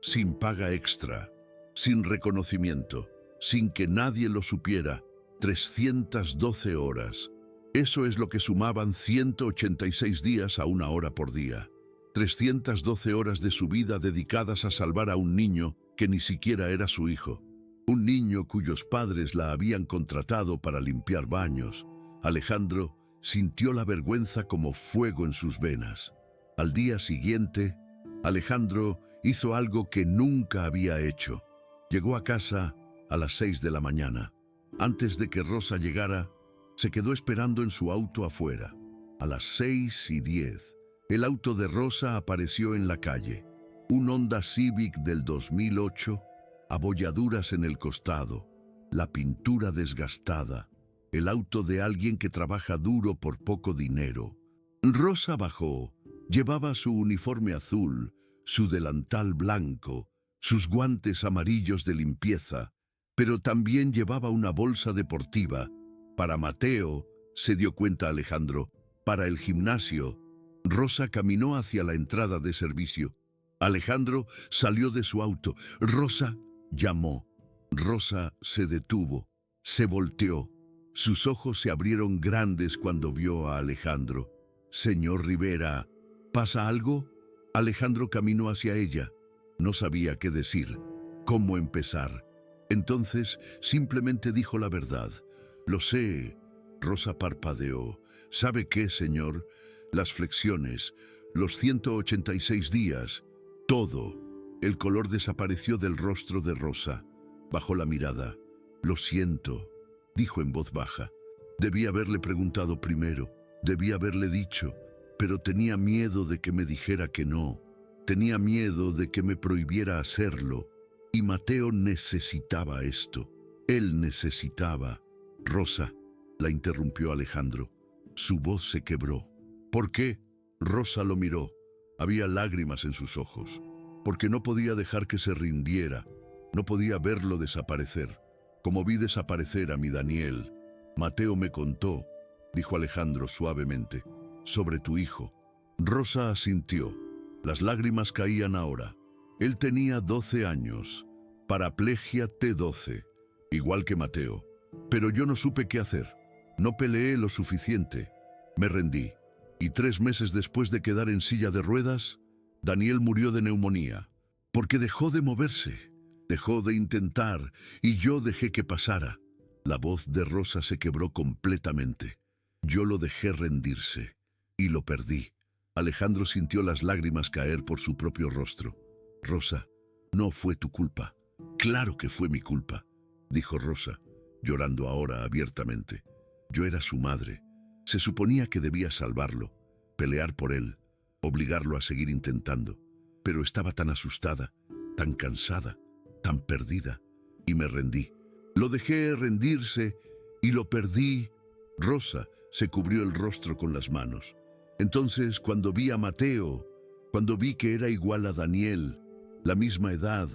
sin paga extra, sin reconocimiento, sin que nadie lo supiera, 312 horas. Eso es lo que sumaban 186 días a 1 hora por día. 312 horas de su vida dedicadas a salvar a un niño que ni siquiera era su hijo. Un niño cuyos padres la habían contratado para limpiar baños. Alejandro sintió la vergüenza como fuego en sus venas. Al día siguiente, Alejandro hizo algo que nunca había hecho. Llegó a casa a las 6 de la mañana. Antes de que Rosa llegara, se quedó esperando en su auto afuera. A las 6:10, el auto de Rosa apareció en la calle. Un Honda Civic del 2008, abolladuras en el costado, la pintura desgastada, el auto de alguien que trabaja duro por poco dinero. Rosa bajó, llevaba su uniforme azul, su delantal blanco, sus guantes amarillos de limpieza, pero también llevaba una bolsa deportiva. Para Mateo, se dio cuenta Alejandro, para el gimnasio. Rosa caminó hacia la entrada de servicio. Alejandro salió de su auto. Rosa llamó. Rosa se detuvo, se volteó. Sus ojos se abrieron grandes cuando vio a Alejandro. «Señor Rivera, ¿pasa algo?» Alejandro caminó hacia ella. No sabía qué decir, cómo empezar. Entonces simplemente dijo la verdad. «Lo sé». Rosa parpadeó. «¿Sabe qué, señor? Las flexiones, los 186 días, todo». El color desapareció del rostro de Rosa. Bajó la mirada. «Lo siento», dijo en voz baja. «Debí haberle preguntado primero, debí haberle dicho, pero tenía miedo de que me dijera que no. Tenía miedo de que me prohibiera hacerlo. Y Mateo necesitaba esto. Él necesitaba». «Rosa», la interrumpió Alejandro. Su voz se quebró. «¿Por qué?» Rosa lo miró. Había lágrimas en sus ojos. Porque no podía dejar que se rindiera. No podía verlo desaparecer. Como vi desaparecer a mi Daniel. «Mateo me contó», dijo Alejandro suavemente, «sobre tu hijo». Rosa asintió. Las lágrimas caían ahora. Él tenía 12 años. Paraplegia T12. Igual que Mateo. Pero yo no supe qué hacer. No peleé lo suficiente. Me rendí. Y 3 meses después de quedar en silla de ruedas, Daniel murió de neumonía. Porque dejó de moverse. Dejó de intentar y yo dejé que pasara. La voz de Rosa se quebró completamente. Yo lo dejé rendirse y lo perdí. Alejandro sintió las lágrimas caer por su propio rostro. «Rosa, no fue tu culpa». «Claro que fue mi culpa», dijo Rosa, llorando ahora abiertamente. «Yo era su madre. Se suponía que debía salvarlo, pelear por él, obligarlo a seguir intentando. Pero estaba tan asustada, tan cansada, tan perdida, y me rendí. Lo dejé rendirse y lo perdí». Rosa se cubrió el rostro con las manos. Entonces, cuando vi a Mateo, cuando vi que era igual a Daniel, la misma edad,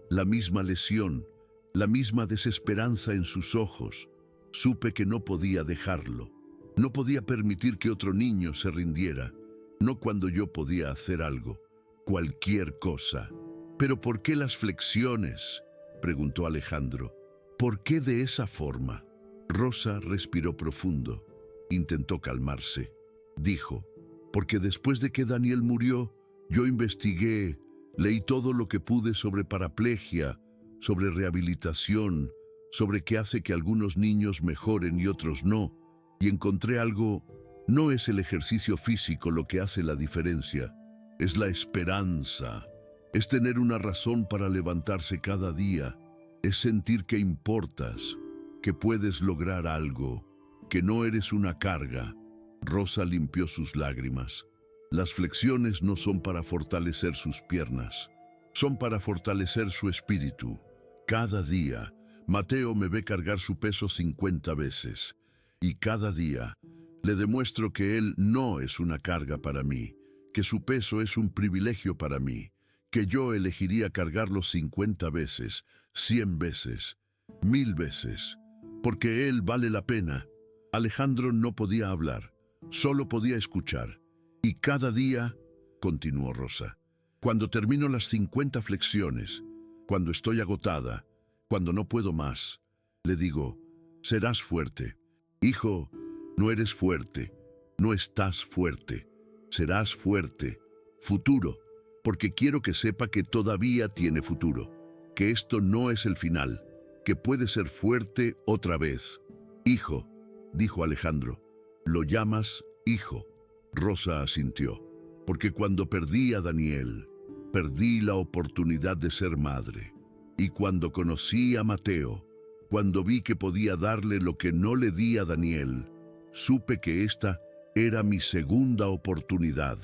la misma lesión, la misma desesperanza en sus ojos, supe que no podía dejarlo. No podía permitir que otro niño se rindiera, no cuando yo podía hacer algo, cualquier cosa. «¿Pero por qué las flexiones?», preguntó Alejandro. «¿Por qué de esa forma?». Rosa respiró profundo. Intentó calmarse. Dijo: «Porque después de que Daniel murió, yo investigué, leí todo lo que pude sobre paraplegia, sobre rehabilitación, sobre qué hace que algunos niños mejoren y otros no, y encontré algo. No es el ejercicio físico lo que hace la diferencia, es la esperanza, es tener una razón para levantarse cada día, es sentir que importas, que puedes lograr algo, que no eres una carga». Rosa limpió sus lágrimas. «Las flexiones no son para fortalecer sus piernas, son para fortalecer su espíritu. Cada día, Mateo me ve cargar su peso 50 veces, y cada día le demuestro que él no es una carga para mí, que su peso es un privilegio para mí, que yo elegiría cargarlo 50 veces, 100 veces, 1000 veces, porque él vale la pena». Alejandro no podía hablar, solo podía escuchar. «Y cada día», continuó Rosa, «cuando termino las 50 flexiones, cuando estoy agotada, cuando no puedo más, le digo: serás fuerte. Hijo, no eres fuerte, no estás fuerte, serás fuerte, futuro, porque quiero que sepa que todavía tiene futuro, que esto no es el final, que puede ser fuerte otra vez». «Hijo», dijo Alejandro. «¿Lo llamas hijo?». Rosa asintió. «Porque cuando perdí a Daniel, perdí la oportunidad de ser madre. Y cuando conocí a Mateo, cuando vi que podía darle lo que no le di a Daniel, supe que esta era mi segunda oportunidad.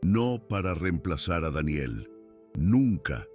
No para reemplazar a Daniel, nunca,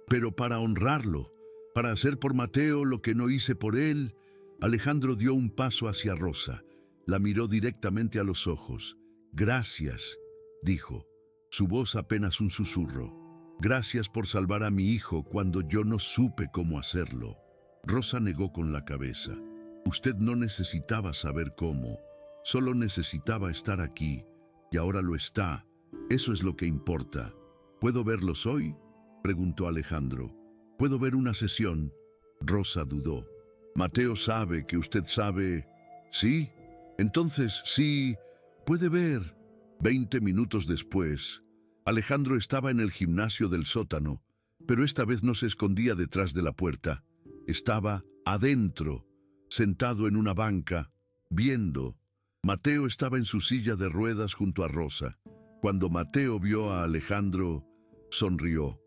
pero para honrarlo, para hacer por Mateo lo que no hice por él». Alejandro dio un paso hacia Rosa, la miró directamente a los ojos. «Gracias», dijo, su voz apenas un susurro. «Gracias por salvar a mi hijo cuando yo no supe cómo hacerlo». Rosa negó con la cabeza. «Usted no necesitaba saber cómo, solo necesitaba estar aquí, y ahora lo está. Eso es lo que importa». «¿Puedo verlos hoy?», preguntó Alejandro. «¿Puedo ver una sesión?». Rosa dudó. «Mateo sabe que usted sabe». «¿Sí? Entonces, sí, puede ver». 20 minutos después, Alejandro estaba en el gimnasio del sótano, pero esta vez no se escondía detrás de la puerta. Estaba adentro, sentado en una banca, viendo. Mateo estaba en su silla de ruedas junto a Rosa. Cuando Mateo vio a Alejandro, sonrió.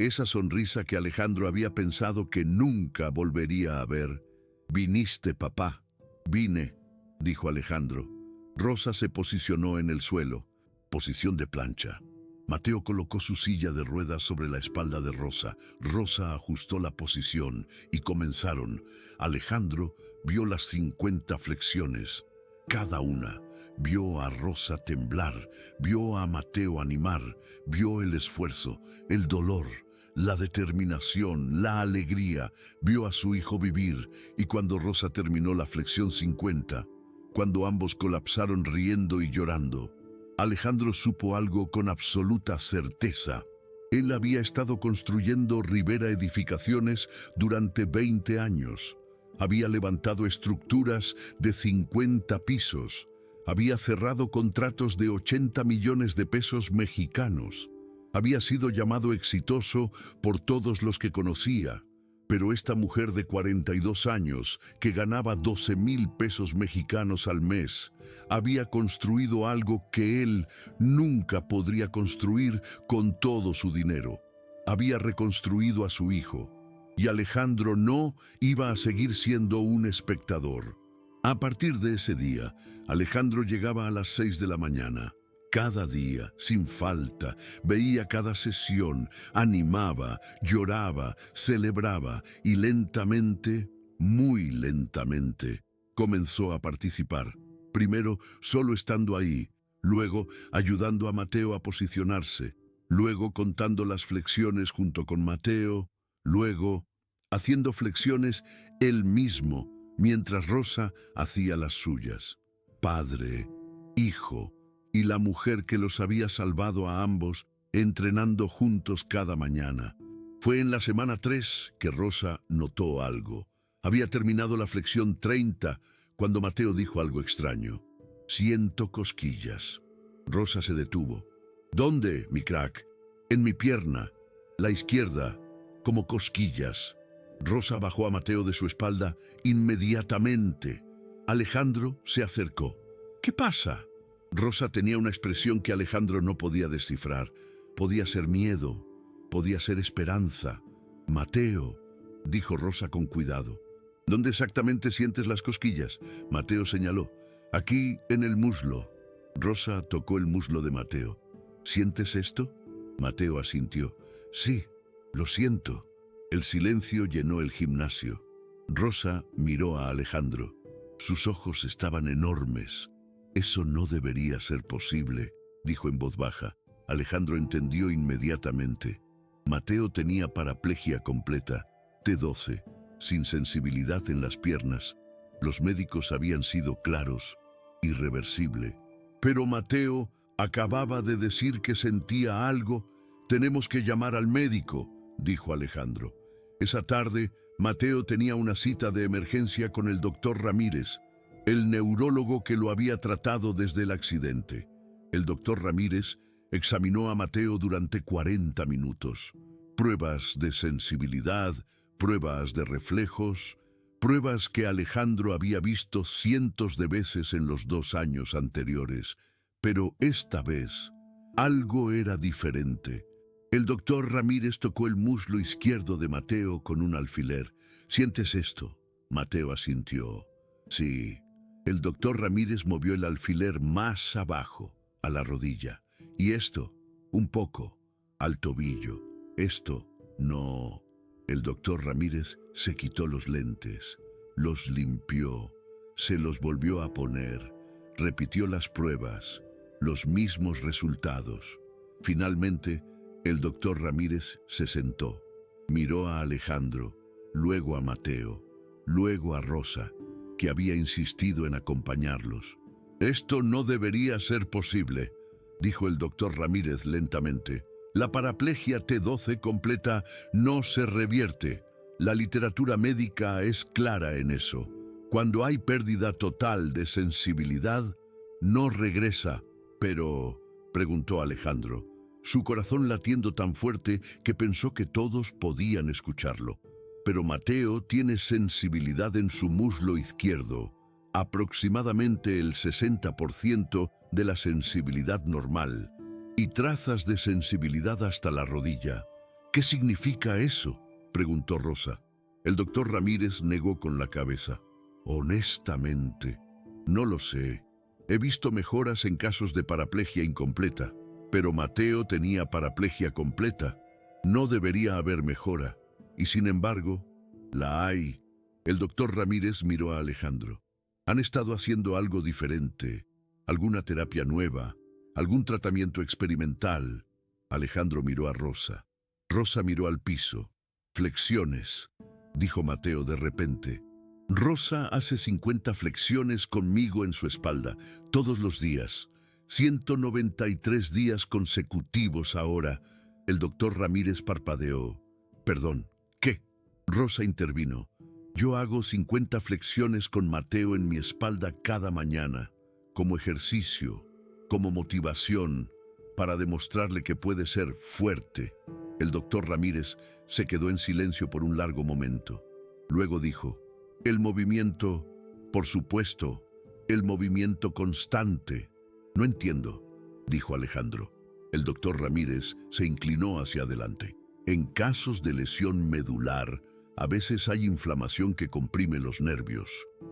esa sonrisa que Alejandro había pensado que nunca volvería a ver. «Viniste, papá». «Vine», dijo Alejandro. Rosa se posicionó en el suelo, posición de plancha. Mateo colocó su silla de ruedas sobre la espalda de Rosa. Rosa ajustó la posición y comenzaron. Alejandro vio las 50 flexiones. Cada una. Vio a Rosa temblar, vio a Mateo animar, vio el esfuerzo, el dolor, la determinación, la alegría. Vio a su hijo vivir, y cuando Rosa terminó la flexión 50, cuando ambos colapsaron riendo y llorando, Alejandro supo algo con absoluta certeza. Él había estado construyendo Rivera Edificaciones durante 20 años. Había levantado estructuras de 50 pisos. Había cerrado contratos de 80 millones de pesos mexicanos. Había sido llamado exitoso por todos los que conocía. Pero esta mujer de 42 años, que ganaba 12,000 pesos mexicanos al mes, había construido algo que él nunca podría construir con todo su dinero. Había reconstruido a su hijo, y Alejandro no iba a seguir siendo un espectador. A partir de ese día, Alejandro llegaba a las 6 de la mañana. Cada día, sin falta, veía cada sesión, animaba, lloraba, celebraba y lentamente, muy lentamente, comenzó a participar. Primero solo estando ahí, luego ayudando a Mateo a posicionarse, luego contando las flexiones junto con Mateo, luego haciendo flexiones él mismo, mientras Rosa hacía las suyas. Padre, hijo y la mujer que los había salvado a ambos, entrenando juntos cada mañana. Fue en la semana 3 que Rosa notó algo. Había terminado la flexión 30 cuando Mateo dijo algo extraño. «Siento cosquillas». Rosa se detuvo. «¿Dónde, mi crack?» «En mi pierna, la izquierda, como cosquillas». Rosa bajó a Mateo de su espalda inmediatamente. Alejandro se acercó. «¿Qué pasa?» Rosa tenía una expresión que Alejandro no podía descifrar. Podía ser miedo, podía ser esperanza. «Mateo», dijo Rosa con cuidado. «¿Dónde exactamente sientes las cosquillas?» Mateo señaló. «Aquí, en el muslo». Rosa tocó el muslo de Mateo. «¿Sientes esto?» Mateo asintió. «Sí, lo siento». El silencio llenó el gimnasio. Rosa miró a Alejandro. Sus ojos estaban enormes. «Eso no debería ser posible», dijo en voz baja. Alejandro entendió inmediatamente. Mateo tenía paraplegia completa, T12, sin sensibilidad en las piernas. Los médicos habían sido claros, irreversible. Pero Mateo acababa de decir que sentía algo. «Tenemos que llamar al médico», dijo Alejandro. Esa tarde, Mateo tenía una cita de emergencia con el doctor Ramírez, el neurólogo que lo había tratado desde el accidente. El doctor Ramírez examinó a Mateo durante 40 minutos. Pruebas de sensibilidad, pruebas de reflejos, pruebas que Alejandro había visto cientos de veces en los 2 años anteriores. Pero esta vez, algo era diferente. El doctor Ramírez tocó el muslo izquierdo de Mateo con un alfiler. «¿Sientes esto?» Mateo asintió. «Sí». El doctor Ramírez movió el alfiler más abajo, a la rodilla. «¿Y esto?» «Un poco, al tobillo». «Esto?» «No». El doctor Ramírez se quitó los lentes, los limpió, se los volvió a poner, repitió las pruebas, los mismos resultados. Finalmente, el doctor Ramírez se sentó, miró a Alejandro, luego a Mateo, luego a Rosa, que había insistido en acompañarlos. «Esto no debería ser posible», dijo el doctor Ramírez lentamente. «La paraplegia T12 completa no se revierte. La literatura médica es clara en eso. Cuando hay pérdida total de sensibilidad, no regresa». «Pero», preguntó Alejandro, su corazón latiendo tan fuerte que pensó que todos podían escucharlo. «Pero Mateo tiene sensibilidad en su muslo izquierdo, aproximadamente el 60% de la sensibilidad normal, y trazas de sensibilidad hasta la rodilla. ¿Qué significa eso?, preguntó Rosa. El doctor Ramírez negó con la cabeza. Honestamente, no lo sé. He visto mejoras en casos de paraplegia incompleta, pero Mateo tenía paraplegia completa. No debería haber mejora, y sin embargo, la hay. El doctor Ramírez miró a Alejandro. ¿Han estado haciendo algo diferente? ¿Alguna terapia nueva? ¿Algún tratamiento experimental? Alejandro miró a Rosa. Rosa miró al piso. Flexiones, dijo Mateo de repente. Rosa hace 50 flexiones conmigo en su espalda, todos los días. 193 días consecutivos ahora. El doctor Ramírez parpadeó. Perdón, ¿qué? Rosa intervino. Yo hago 50 flexiones con Mateo en mi espalda cada mañana, como ejercicio, como motivación, para demostrarle que puede ser fuerte. El doctor Ramírez se quedó en silencio por un largo momento. Luego dijo, el movimiento, por supuesto, el movimiento constante. No entiendo, dijo Alejandro. El doctor Ramírez se inclinó hacia adelante. En casos de lesión medular, a veces hay inflamación que comprime los nervios.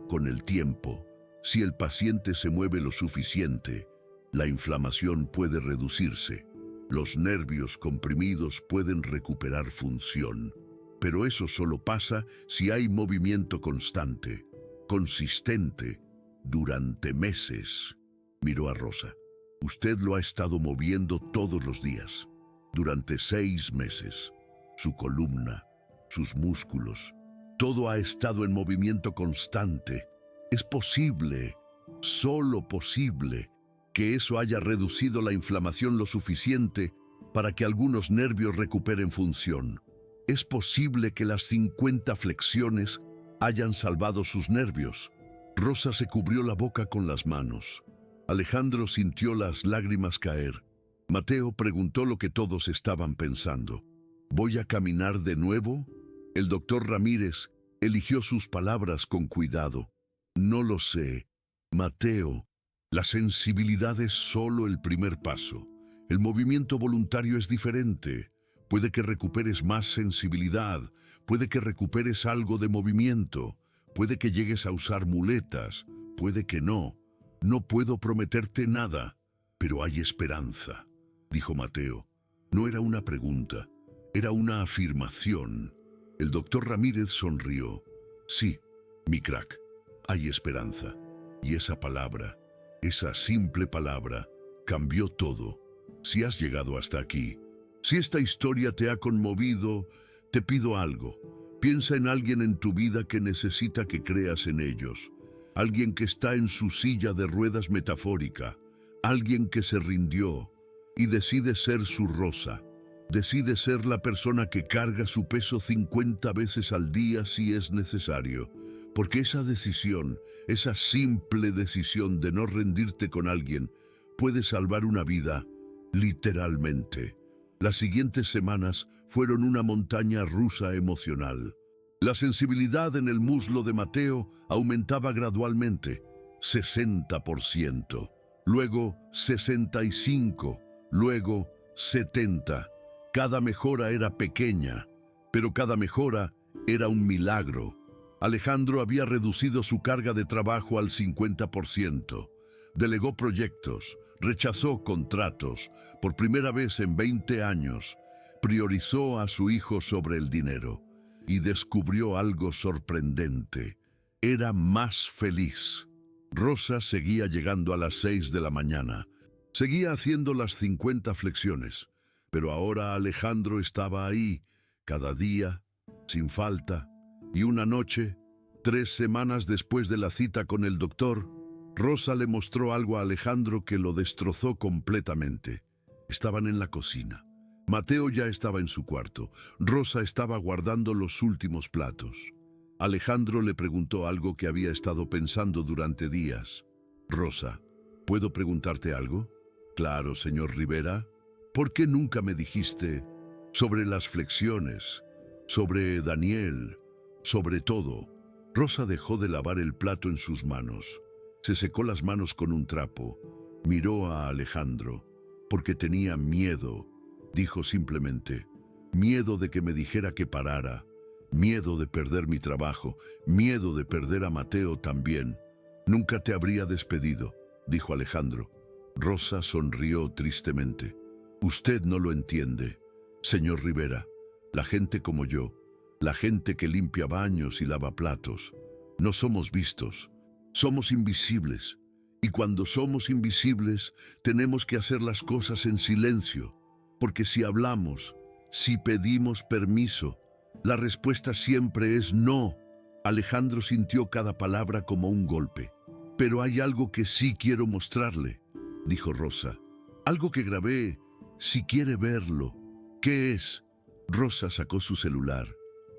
Con el tiempo, si el paciente se mueve lo suficiente, la inflamación puede reducirse. Los nervios comprimidos pueden recuperar función, pero eso solo pasa si hay movimiento constante, consistente, durante meses. Miró a Rosa. Usted lo ha estado moviendo todos los días, durante 6 meses. Su columna, sus músculos, todo ha estado en movimiento constante. Es posible, solo posible, que eso haya reducido la inflamación lo suficiente para que algunos nervios recuperen función. Es posible que las 50 flexiones hayan salvado sus nervios. Rosa se cubrió la boca con las manos. Alejandro sintió las lágrimas caer. Mateo preguntó lo que todos estaban pensando. ¿Voy a caminar de nuevo? El doctor Ramírez eligió sus palabras con cuidado. No lo sé, Mateo. La sensibilidad es solo el primer paso. El movimiento voluntario es diferente. Puede que recuperes más sensibilidad, puede que recuperes algo de movimiento, puede que llegues a usar muletas, puede que no. No puedo prometerte nada, pero hay esperanza, dijo Mateo. No era una pregunta, era una afirmación. El doctor Ramírez sonrió. Sí, mi crack, hay esperanza. Y esa palabra, esa simple palabra, cambió todo. Si has llegado hasta aquí, si esta historia te ha conmovido, te pido algo. Piensa en alguien en tu vida que necesita que creas en ellos. Alguien que está en su silla de ruedas metafórica. Alguien que se rindió y decide ser su Rosa. Decide ser la persona que carga su peso 50 veces al día si es necesario. Porque esa decisión, esa simple decisión de no rendirte con alguien, puede salvar una vida, literalmente. Las siguientes semanas fueron una montaña rusa emocional. La sensibilidad en el muslo de Mateo aumentaba gradualmente, 60%, luego 65%, luego 70%. Cada mejora era pequeña, pero cada mejora era un milagro. Alejandro había reducido su carga de trabajo al 50%. Delegó proyectos, rechazó contratos. Por primera vez en 20 años, priorizó a su hijo sobre el dinero y descubrió algo sorprendente. Era más feliz. Rosa seguía llegando a las 6 de la mañana. Seguía haciendo las 50 flexiones, pero ahora Alejandro estaba ahí, cada día, sin falta. Y una noche, 3 semanas después de la cita con el doctor, Rosa le mostró algo a Alejandro que lo destrozó completamente. Estaban en la cocina. Mateo ya estaba en su cuarto. Rosa estaba guardando los últimos platos. Alejandro le preguntó algo que había estado pensando durante días. Rosa, ¿puedo preguntarte algo? Claro, señor Rivera. ¿Por qué nunca me dijiste sobre las flexiones, sobre Daniel, sobre todo? Rosa dejó de lavar el plato en sus manos. Se secó las manos con un trapo. Miró a Alejandro. Porque tenía miedo. Dijo simplemente, miedo de que me dijera que parara, miedo de perder mi trabajo, miedo de perder a Mateo también. Nunca te habría despedido, dijo Alejandro. Rosa sonrió tristemente. Usted no lo entiende, señor Rivera. La gente como yo, la gente que limpia baños y lava platos, no somos vistos, somos invisibles. Y cuando somos invisibles, tenemos que hacer las cosas en silencio, porque si hablamos, si pedimos permiso, la respuesta siempre es no. Alejandro sintió cada palabra como un golpe. Pero hay algo que sí quiero mostrarle, dijo Rosa. Algo que grabé, si quiere verlo. ¿Qué es? Rosa sacó su celular,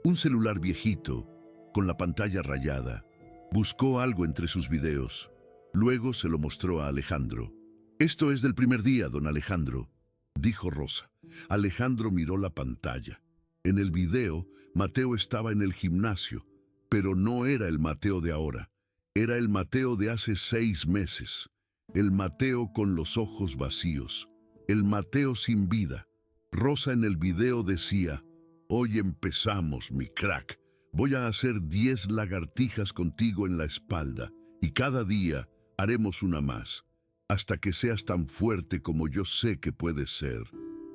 un celular viejito, con la pantalla rayada. Buscó algo entre sus videos. Luego se lo mostró a Alejandro. Esto es del primer día, don Alejandro, dijo Rosa. Alejandro miró la pantalla. En el video, Mateo estaba en el gimnasio, pero no era el Mateo de ahora. Era el Mateo de hace 6 meses. El Mateo con los ojos vacíos. El Mateo sin vida. Rosa en el video decía: hoy empezamos, mi crack. Voy a hacer 10 lagartijas contigo en la espalda, y cada día haremos una más, hasta que seas tan fuerte como yo sé que puedes ser.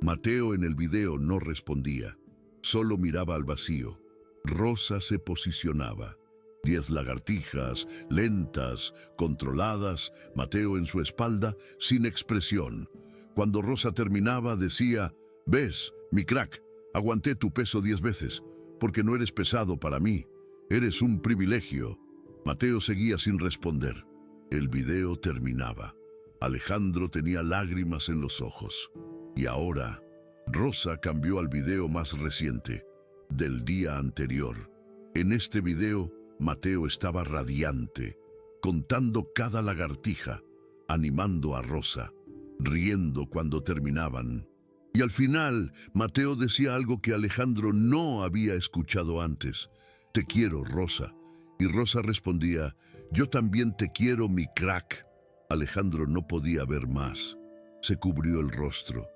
Mateo en el video no respondía, solo miraba al vacío. Rosa se posicionaba. 10 lagartijas, lentas, controladas, Mateo en su espalda, sin expresión. Cuando Rosa terminaba, decía: «Ves, mi crack, aguanté tu peso 10 veces, porque no eres pesado para mí. Eres un privilegio». Mateo seguía sin responder. El video terminaba. Alejandro tenía lágrimas en los ojos. Y ahora, Rosa cambió al video más reciente, del día anterior. En este video, Mateo estaba radiante, contando cada lagartija, animando a Rosa, riendo cuando terminaban. Y al final, Mateo decía algo que Alejandro no había escuchado antes: «Te quiero, Rosa». Y Rosa respondía: «Yo también te quiero, mi crack». Alejandro no podía ver más. Se cubrió el rostro.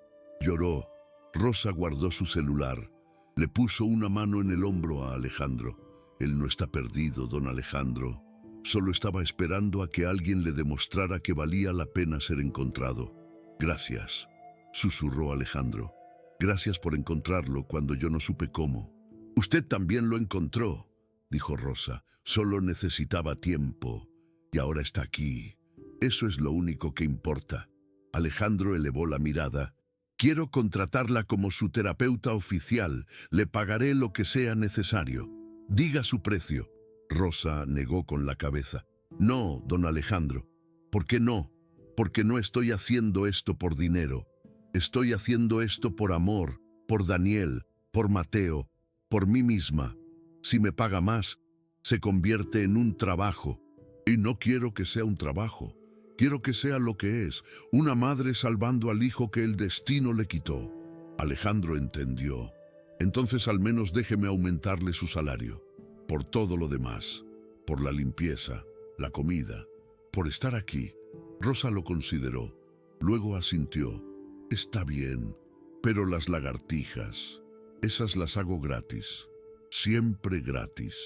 Lloró. Rosa guardó su celular. Le puso una mano en el hombro a Alejandro. Él no está perdido, don Alejandro. Solo estaba esperando a que alguien le demostrara que valía la pena ser encontrado. «Gracias», susurró Alejandro. «Gracias por encontrarlo cuando yo no supe cómo». «Usted también lo encontró», dijo Rosa. «Solo necesitaba tiempo. Y ahora está aquí. Eso es lo único que importa». Alejandro elevó la mirada. «Quiero contratarla como su terapeuta oficial. Le pagaré lo que sea necesario. Diga su precio». Rosa negó con la cabeza. «No, don Alejandro». «¿Por qué no?» «Porque no estoy haciendo esto por dinero. Estoy haciendo esto por amor, por Daniel, por Mateo, por mí misma. Si me paga más, se convierte en un trabajo. Y no quiero que sea un trabajo. Quiero que sea lo que es, una madre salvando al hijo que el destino le quitó». Alejandro entendió. «Entonces al menos déjeme aumentarle su salario. Por todo lo demás. Por la limpieza, la comida, por estar aquí». Rosa lo consideró. Luego asintió. «Está bien, pero las lagartijas, esas las hago gratis. Siempre gratis.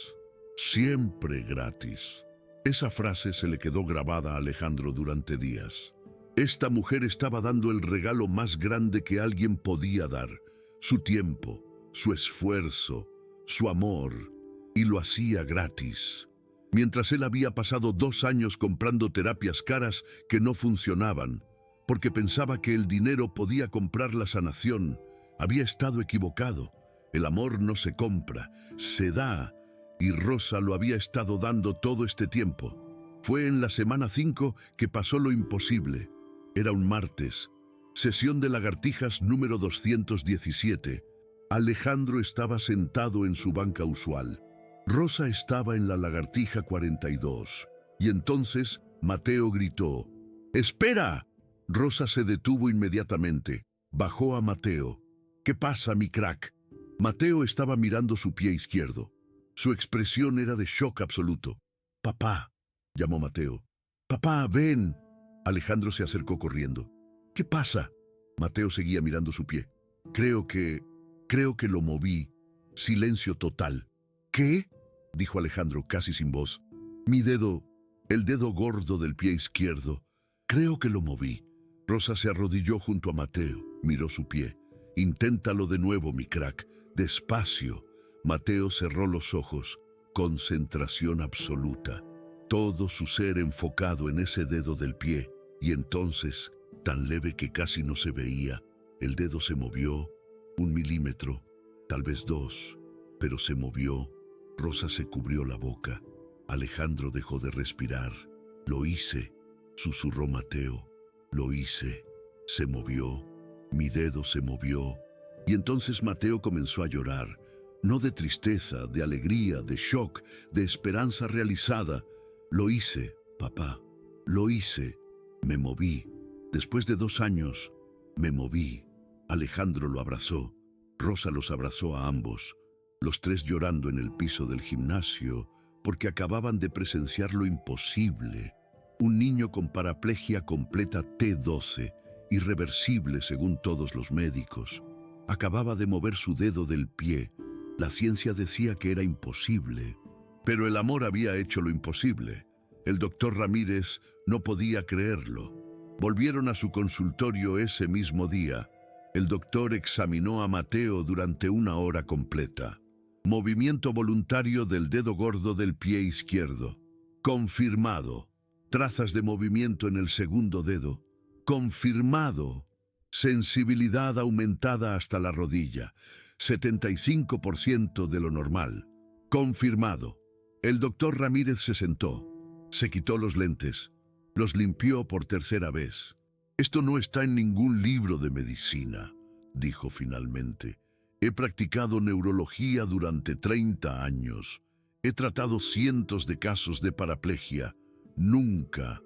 Siempre gratis». Esa frase se le quedó grabada a Alejandro durante días. Esta mujer estaba dando el regalo más grande que alguien podía dar: su tiempo, su esfuerzo, su amor, y lo hacía gratis. Mientras él había pasado 2 años comprando terapias caras que no funcionaban, porque pensaba que el dinero podía comprar la sanación, había estado equivocado. El amor no se compra, se da. Y Rosa lo había estado dando todo este tiempo. Fue en la semana 5 que pasó lo imposible. Era un martes. Sesión de lagartijas número 217. Alejandro estaba sentado en su banca usual. Rosa estaba en la lagartija 42. Y entonces Mateo gritó: «¡Espera!». Rosa se detuvo inmediatamente. Bajó a Mateo. «¿Qué pasa, mi crack?». Mateo estaba mirando su pie izquierdo. Su expresión era de shock absoluto. «Papá», llamó Mateo. «Papá, ven». Alejandro se acercó corriendo. «¿Qué pasa?». Mateo seguía mirando su pie. Creo Creo que lo moví. Silencio total. ¿Qué? Dijo Alejandro casi sin voz. Mi dedo, el dedo gordo del pie izquierdo. Creo que lo moví. Rosa se arrodilló junto a Mateo, miró su pie. Inténtalo de nuevo, mi crack. Despacio. Mateo cerró los ojos. Concentración absoluta. Todo su ser enfocado en ese dedo del pie. Y entonces, tan leve que casi no se veía, el dedo se movió 1 milímetro, tal vez 2, pero se movió. Rosa se cubrió la boca. Alejandro dejó de respirar. Lo hice, susurró Mateo. Lo hice. Se movió. Mi dedo se movió. Y entonces Mateo comenzó a llorar. No de tristeza, de alegría, de shock, de esperanza realizada. Lo hice, papá. Lo hice. Me moví. Después de 2 años, me moví. Alejandro lo abrazó. Rosa los abrazó a ambos. Los 3 llorando en el piso del gimnasio porque acababan de presenciar lo imposible. Un niño con paraplegia completa T12, irreversible según todos los médicos. Acababa de mover su dedo del pie. La ciencia decía que era imposible. Pero el amor había hecho lo imposible. El doctor Ramírez no podía creerlo. Volvieron a su consultorio ese mismo día. El doctor examinó a Mateo durante 1 hora completa. Movimiento voluntario del dedo gordo del pie izquierdo. Confirmado. Trazas de movimiento en el segundo dedo. Confirmado. Sensibilidad aumentada hasta la rodilla. 75% de lo normal. Confirmado. El doctor Ramírez se sentó. Se quitó los lentes. Los limpió por 3ª vez. Esto no está en ningún libro de medicina, dijo finalmente. He practicado neurología durante 30 años. He tratado cientos de casos de paraplegia. Nunca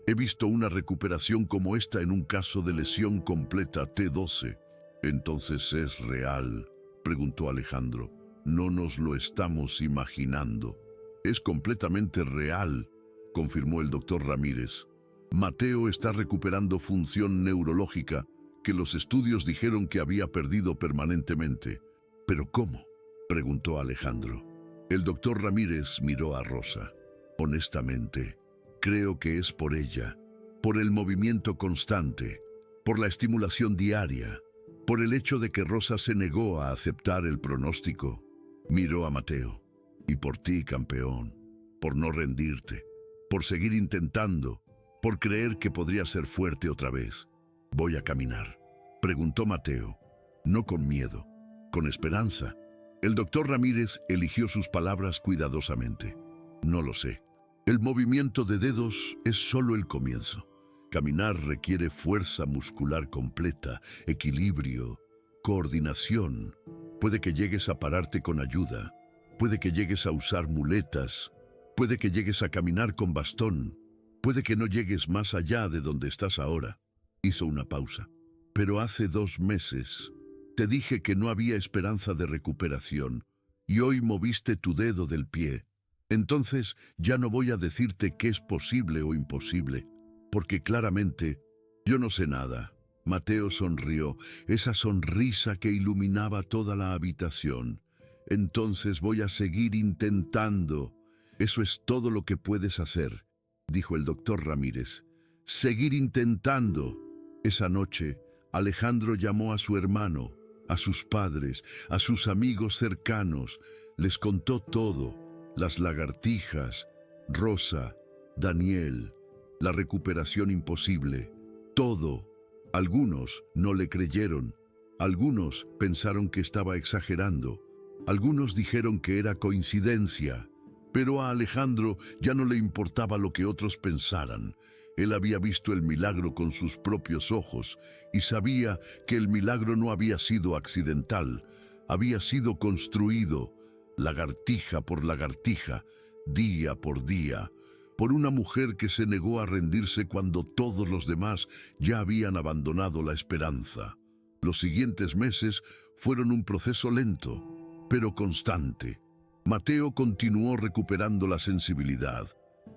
he visto una recuperación como esta en un caso de lesión completa T12. ¿Entonces es real?, preguntó Alejandro. No nos lo estamos imaginando. Es completamente real, confirmó el doctor Ramírez. Mateo está recuperando función neurológica que los estudios dijeron que había perdido permanentemente. ¿Pero cómo?, preguntó Alejandro. El doctor Ramírez miró a Rosa. Honestamente, creo que es por ella, por el movimiento constante, por la estimulación diaria, por el hecho de que Rosa se negó a aceptar el pronóstico. Miró a Mateo. Y por ti, campeón, por no rendirte, por seguir intentando, por creer que podría ser fuerte otra vez. ¿Voy a caminar?, preguntó Mateo, no con miedo, con esperanza. El doctor Ramírez eligió sus palabras cuidadosamente. No lo sé. El movimiento de dedos es solo el comienzo. Caminar requiere fuerza muscular completa, equilibrio, coordinación. Puede que llegues a pararte con ayuda, puede que llegues a usar muletas, puede que llegues a caminar con bastón, puede que no llegues más allá de donde estás ahora. Hizo una pausa. Pero hace 2 meses te dije que no había esperanza de recuperación y hoy moviste tu dedo del pie. Entonces ya no voy a decirte qué es posible o imposible, porque claramente yo no sé nada. Mateo sonrió, esa sonrisa que iluminaba toda la habitación. Entonces voy a seguir intentando. Eso es todo lo que puedes hacer, dijo el doctor Ramírez. Seguir intentando. Esa noche, Alejandro llamó a su hermano, a sus padres, a sus amigos cercanos. Les contó todo. Las lagartijas, Rosa, Daniel, la recuperación imposible, todo. Algunos no le creyeron, algunos pensaron que estaba exagerando, algunos dijeron que era coincidencia, pero a Alejandro ya no le importaba lo que otros pensaran. Él había visto el milagro con sus propios ojos y sabía que el milagro no había sido accidental, había sido construido, lagartija por lagartija, día por día, por una mujer que se negó a rendirse cuando todos los demás ya habían abandonado la esperanza. Los siguientes meses fueron un proceso lento, pero constante. Mateo continuó recuperando la sensibilidad,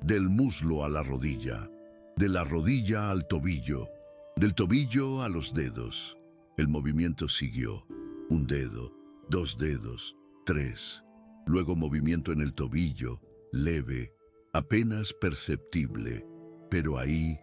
del muslo a la rodilla, de la rodilla al tobillo, del tobillo a los dedos. El movimiento siguió. Un dedo, dos dedos, tres. Luego movimiento en el tobillo, leve, apenas perceptible. Pero ahí,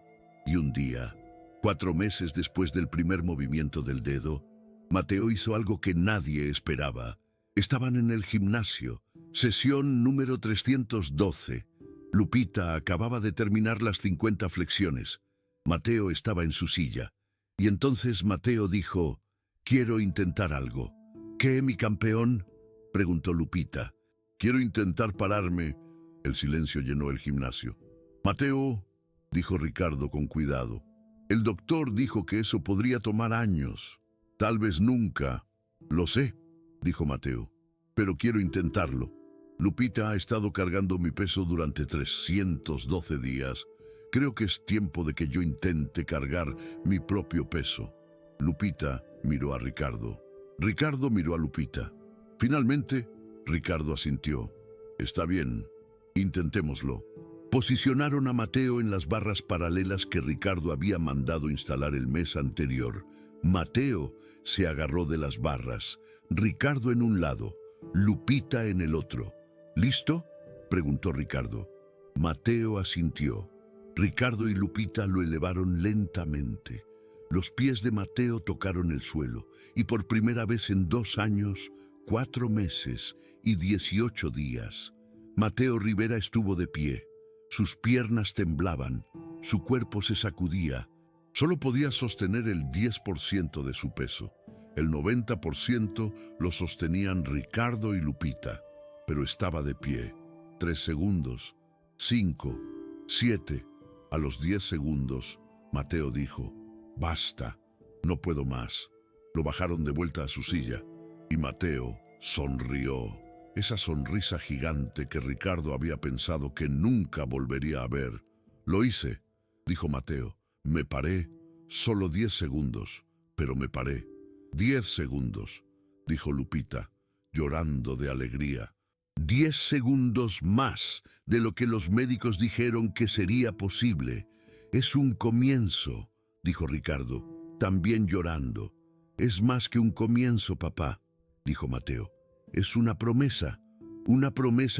y un día, 4 meses después del primer movimiento del dedo, Mateo hizo algo que nadie esperaba. Estaban en el gimnasio, sesión número 312. Lupita acababa de terminar las 50 flexiones. Mateo estaba en su silla. Y entonces Mateo dijo: «Quiero intentar algo». «¿Qué, mi campeón?», preguntó Lupita. «Quiero intentar pararme». El silencio llenó el gimnasio. «Mateo», dijo Ricardo con cuidado, «el doctor dijo que eso podría tomar años. Tal vez nunca». «Lo sé», dijo Mateo, «pero quiero intentarlo. Lupita ha estado cargando mi peso durante 312 días. Creo que es tiempo de que yo intente cargar mi propio peso». Lupita miró a Ricardo. Ricardo miró a Lupita. Finalmente, Ricardo asintió. «Está bien, intentémoslo». Posicionaron a Mateo en las barras paralelas que Ricardo había mandado instalar el mes anterior. Mateo se agarró de las barras, Ricardo en un lado, Lupita en el otro. «¿Listo?», preguntó Ricardo. Mateo asintió. Ricardo y Lupita lo elevaron lentamente. Los pies de Mateo tocaron el suelo, y por primera vez en 2 años, 4 meses y 18 días, Mateo Rivera estuvo de pie. Sus piernas temblaban, su cuerpo se sacudía. Solo podía sostener el 10% de su peso. El 90% lo sostenían Ricardo y Lupita, pero estaba de pie. 3 segundos, 5, 7. A los 10 segundos, Mateo dijo: «Basta, no puedo más». Lo bajaron de vuelta a su silla, y Mateo sonrió. Esa sonrisa gigante que Ricardo había pensado que nunca volvería a ver. «Lo hice», dijo Mateo. «Me paré. Solo 10 segundos, pero me paré». «10 segundos», dijo Lupita, llorando de alegría. 10 segundos más de lo que los médicos dijeron que sería posible. «Es un comienzo», dijo Ricardo, también llorando. «Es más que un comienzo, papá», dijo Mateo. «Es una promesa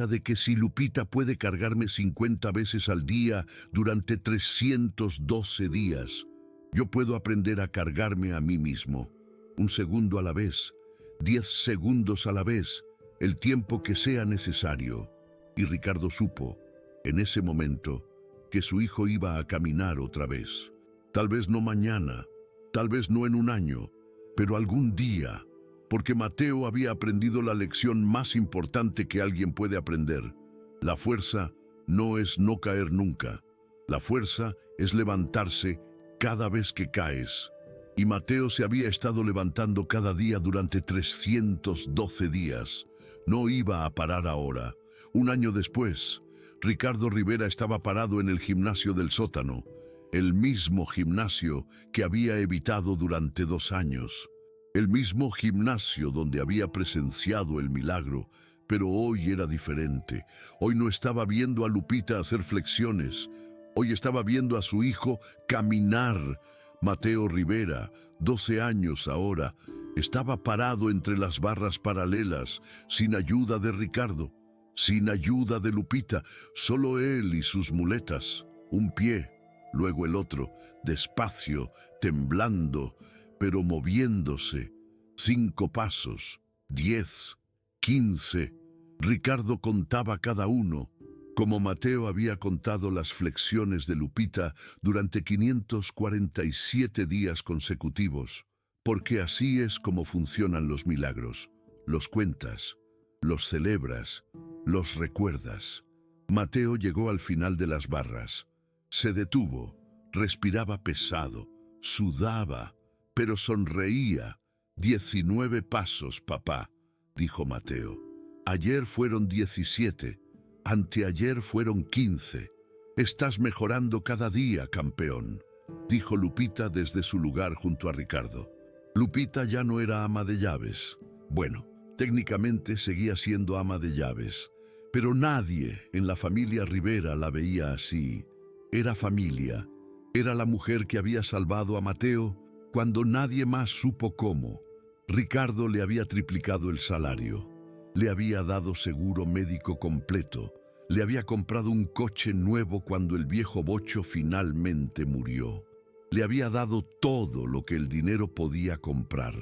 de que si Lupita puede cargarme 50 veces al día durante 312 días, yo puedo aprender a cargarme a mí mismo. 1 segundo a la vez, 10 segundos a la vez, el tiempo que sea necesario». Y Ricardo supo, en ese momento, que su hijo iba a caminar otra vez. Tal vez no mañana, tal vez no en un año, pero algún día, porque Mateo había aprendido la lección más importante que alguien puede aprender. La fuerza no es no caer nunca. La fuerza es levantarse cada vez que caes. Y Mateo se había estado levantando cada día durante 312 días. No iba a parar ahora. 1 año después, Ricardo Rivera estaba parado en el gimnasio del sótano, el mismo gimnasio que había evitado durante 2 años. El mismo gimnasio donde había presenciado el milagro, pero hoy era diferente. Hoy no estaba viendo a Lupita hacer flexiones. Hoy estaba viendo a su hijo caminar. Mateo Rivera, 12 años ahora, estaba parado entre las barras paralelas, sin ayuda de Ricardo, sin ayuda de Lupita, solo él y sus muletas. Un pie, luego el otro, despacio, temblando, pero moviéndose. 5 pasos, 10, 15. Ricardo contaba cada uno, como Mateo había contado las flexiones de Lupita durante 547 días consecutivos, porque así es como funcionan los milagros. Los cuentas, los celebras, los recuerdas. Mateo llegó al final de las barras. Se detuvo, respiraba pesado, sudaba, pero sonreía. 19 pasos, papá, dijo Mateo. Ayer fueron 17, anteayer fueron 15. Estás mejorando cada día, campeón, dijo Lupita desde su lugar junto a Ricardo. Lupita ya no era ama de llaves. Bueno, técnicamente seguía siendo ama de llaves, pero nadie en la familia Rivera la veía así. Era familia. Era la mujer que había salvado a Mateo Cuando nadie más supo cómo, Ricardo le había triplicado el salario, le había dado seguro médico completo, le había comprado un coche nuevo cuando el viejo Bocho finalmente murió. Le había dado todo lo que el dinero podía comprar.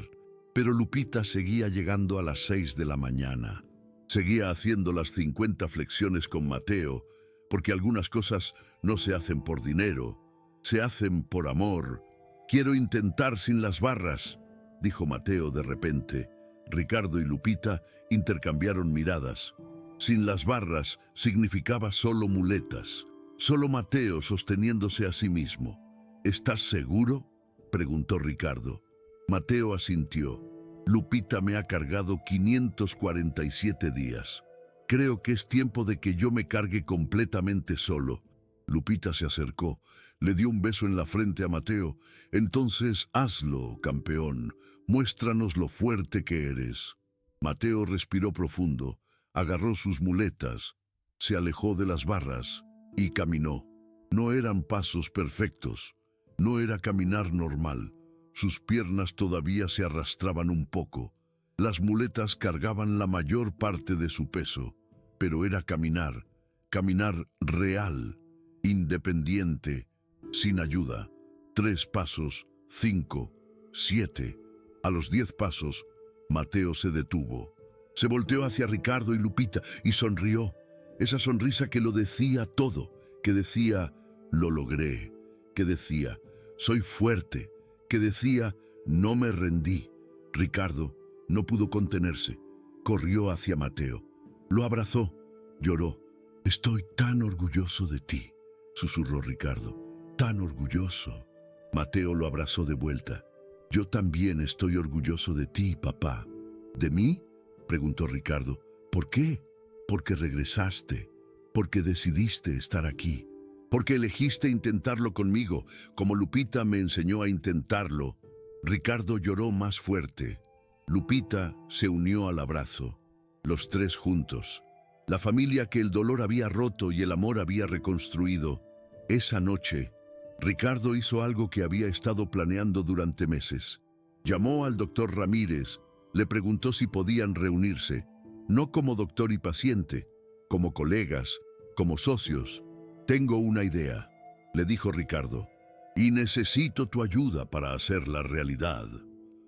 Pero Lupita seguía llegando a las 6 de la mañana. Seguía haciendo las 50 flexiones con Mateo, porque algunas cosas no se hacen por dinero, se hacen por amor. «Quiero intentar sin las barras», dijo Mateo de repente. Ricardo y Lupita intercambiaron miradas. Sin las barras significaba solo muletas, solo Mateo sosteniéndose a sí mismo. «¿Estás seguro?», preguntó Ricardo. Mateo asintió. «Lupita me ha cargado 547 días. Creo que es tiempo de que yo me cargue completamente solo». Lupita se acercó, le dio un beso en la frente a Mateo. «Entonces hazlo, campeón. Muéstranos lo fuerte que eres». Mateo respiró profundo, agarró sus muletas, se alejó de las barras y caminó. No eran pasos perfectos, no era caminar normal. Sus piernas todavía se arrastraban un poco. Las muletas cargaban la mayor parte de su peso, pero era caminar, caminar real, independiente, sin ayuda. 3 pasos, 5, 7. A los 10 pasos, Mateo se detuvo. Se volteó hacia Ricardo y Lupita y sonrió. Esa sonrisa que lo decía todo, que decía, «Lo logré», que decía, «Soy fuerte», que decía, «No me rendí». Ricardo no pudo contenerse. Corrió hacia Mateo. Lo abrazó. Lloró. «Estoy tan orgulloso de ti», susurró Ricardo. «Tan orgulloso». Mateo lo abrazó de vuelta. «Yo también estoy orgulloso de ti, papá». «¿De mí?», preguntó Ricardo. «¿Por qué?». «Porque regresaste, porque decidiste estar aquí, porque elegiste intentarlo conmigo, como Lupita me enseñó a intentarlo». Ricardo lloró más fuerte. Lupita se unió al abrazo. Los 3 juntos. La familia que el dolor había roto y el amor había reconstruido. Esa noche, Ricardo hizo algo que había estado planeando durante meses. Llamó al doctor Ramírez, le preguntó si podían reunirse, no como doctor y paciente, como colegas, como socios. «Tengo una idea», le dijo Ricardo, «y necesito tu ayuda para hacerla realidad».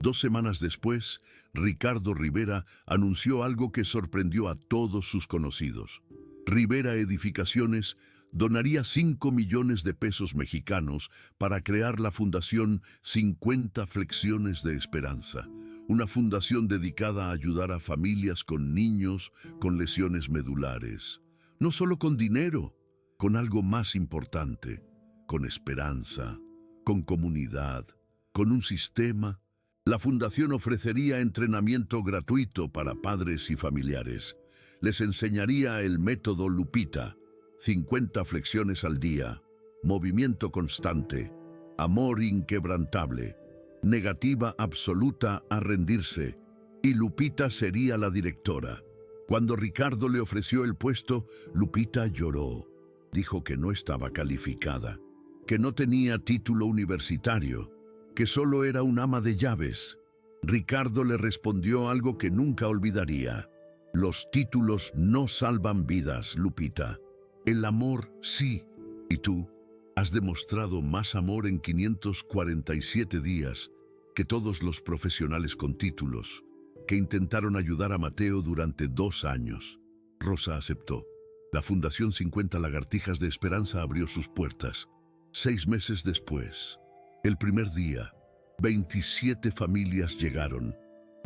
2 semanas después, Ricardo Rivera anunció algo que sorprendió a todos sus conocidos. Rivera Edificaciones donaría 5 millones de pesos mexicanos para crear la fundación 50 Flexiones de Esperanza, una fundación dedicada a ayudar a familias con niños con lesiones medulares. No solo con dinero, con algo más importante, con esperanza, con comunidad, con un sistema. La fundación ofrecería entrenamiento gratuito para padres y familiares. Les enseñaría el método Lupita, 50 flexiones al día, movimiento constante, amor inquebrantable, negativa absoluta a rendirse, y Lupita sería la directora. Cuando Ricardo le ofreció el puesto, Lupita lloró. Dijo que no estaba calificada, que no tenía título universitario, que solo era un ama de llaves. Ricardo le respondió algo que nunca olvidaría. «Los títulos no salvan vidas, Lupita. El amor sí. Y tú has demostrado más amor en 547 días que todos los profesionales con títulos que intentaron ayudar a Mateo durante 2 años». Rosa aceptó. La Fundación 50 Lagartijas de Esperanza abrió sus puertas. 6 meses después, el primer día, 27 familias llegaron.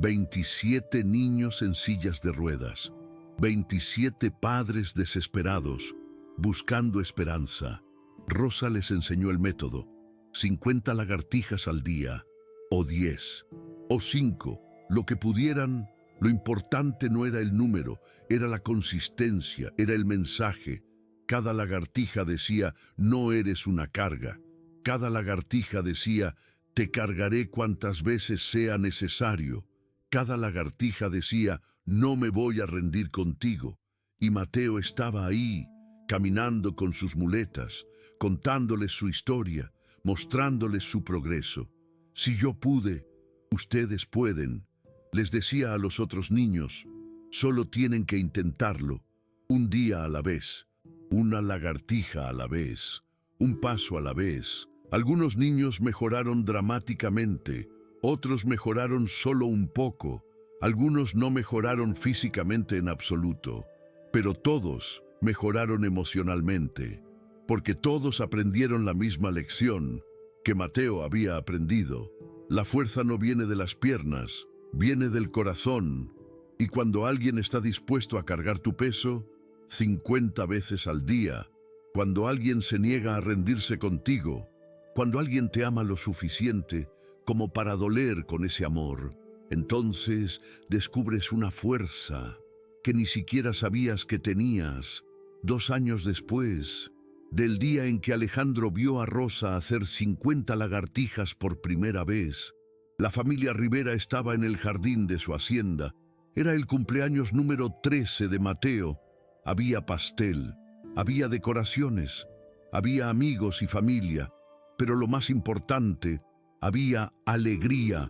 27 niños en sillas de ruedas. 27 padres desesperados, buscando esperanza. Rosa les enseñó el método. 50 lagartijas al día, o 10, o 5, lo que pudieran. Lo importante no era el número, era la consistencia, era el mensaje. Cada lagartija decía, «No eres una carga». Cada lagartija decía, «Te cargaré cuantas veces sea necesario». Cada lagartija decía, «No me voy a rendir contigo». Y Mateo estaba ahí, caminando con sus muletas, contándoles su historia, mostrándoles su progreso. Si yo pude, ustedes pueden. Les decía a los otros niños, solo tienen que intentarlo, un día a la vez, una lagartija a la vez, un paso a la vez. Algunos niños mejoraron dramáticamente, otros mejoraron solo un poco, algunos no mejoraron físicamente en absoluto, pero todos mejoraron emocionalmente, porque todos aprendieron la misma lección que Mateo había aprendido. La fuerza no viene de las piernas, viene del corazón, y cuando alguien está dispuesto a cargar tu peso 50 veces al día, cuando alguien se niega a rendirse contigo, cuando alguien te ama lo suficiente como para doler con ese amor, entonces descubres una fuerza que ni siquiera sabías que tenías. 2 años después del día en que Alejandro vio a Rosa hacer 50 lagartijas por primera vez, la familia Rivera estaba en el jardín de su hacienda. Era el cumpleaños número 13 de Mateo. Había pastel, había decoraciones, había amigos y familia, pero lo más importante, había alegría.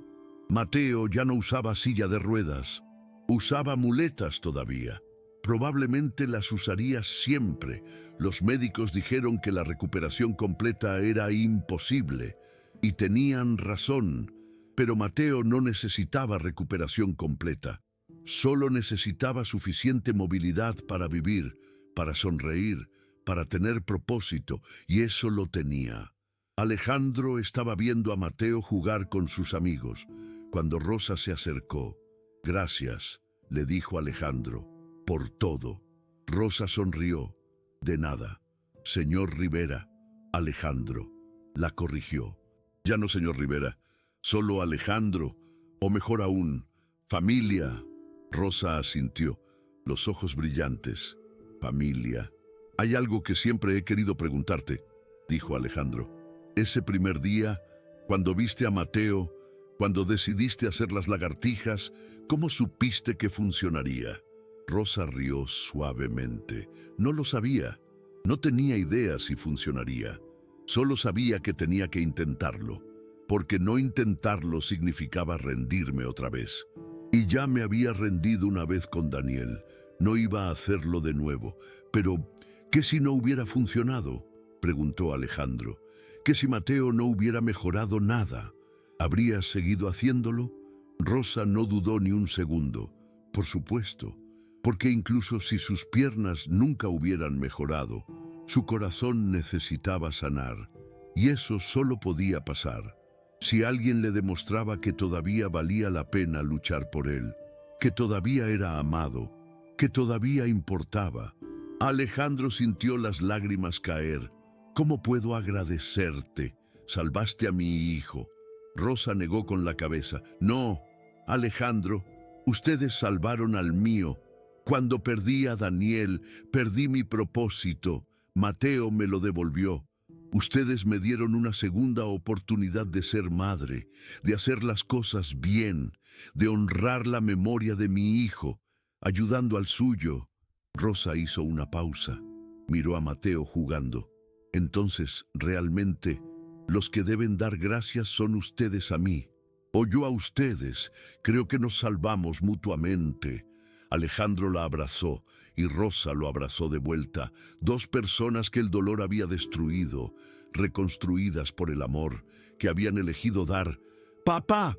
Mateo ya no usaba silla de ruedas, usaba muletas todavía. Probablemente las usaría siempre. Los médicos dijeron que la recuperación completa era imposible, y tenían razón, pero Mateo no necesitaba recuperación completa. Solo necesitaba suficiente movilidad para vivir, para sonreír, para tener propósito, y eso lo tenía. Alejandro estaba viendo a Mateo jugar con sus amigos, cuando Rosa se acercó. «Gracias», le dijo Alejandro, «por todo». Rosa sonrió. «De nada, señor Rivera». Alejandro la corrigió. «Ya no, señor Rivera, solo Alejandro, o mejor aún, familia». Rosa asintió, los ojos brillantes. «Familia». «Hay algo que siempre he querido preguntarte», dijo Alejandro. «Ese primer día, cuando viste a Mateo, cuando decidiste hacer las lagartijas, ¿cómo supiste que funcionaría?» Rosa rió suavemente. No lo sabía. No tenía idea si funcionaría. Solo sabía que tenía que intentarlo, porque no intentarlo significaba rendirme otra vez. Y ya me había rendido una vez con Daniel. No iba a hacerlo de nuevo. Pero, ¿qué si no hubiera funcionado?, preguntó Alejandro. ¿Qué si Mateo no hubiera mejorado nada? ¿Habrías seguido haciéndolo? Rosa no dudó ni un segundo. Por supuesto, porque incluso si sus piernas nunca hubieran mejorado, su corazón necesitaba sanar, y eso solo podía pasar si alguien le demostraba que todavía valía la pena luchar por él, que todavía era amado, que todavía importaba. Alejandro sintió las lágrimas caer. «¿Cómo puedo agradecerte? Salvaste a mi hijo». Rosa negó con la cabeza. «No, Alejandro, ustedes salvaron al mío. Cuando perdí a Daniel, perdí mi propósito. Mateo me lo devolvió. Ustedes me dieron una segunda oportunidad de ser madre, de hacer las cosas bien, de honrar la memoria de mi hijo, ayudando al suyo». Rosa hizo una pausa. Miró a Mateo jugando. «Entonces, realmente, los que deben dar gracias son ustedes a mí, o yo a ustedes. Creo que nos salvamos mutuamente». Alejandro la abrazó y Rosa lo abrazó de vuelta. 2 personas que el dolor había destruido, reconstruidas por el amor, que habían elegido dar. «¡Papá!»,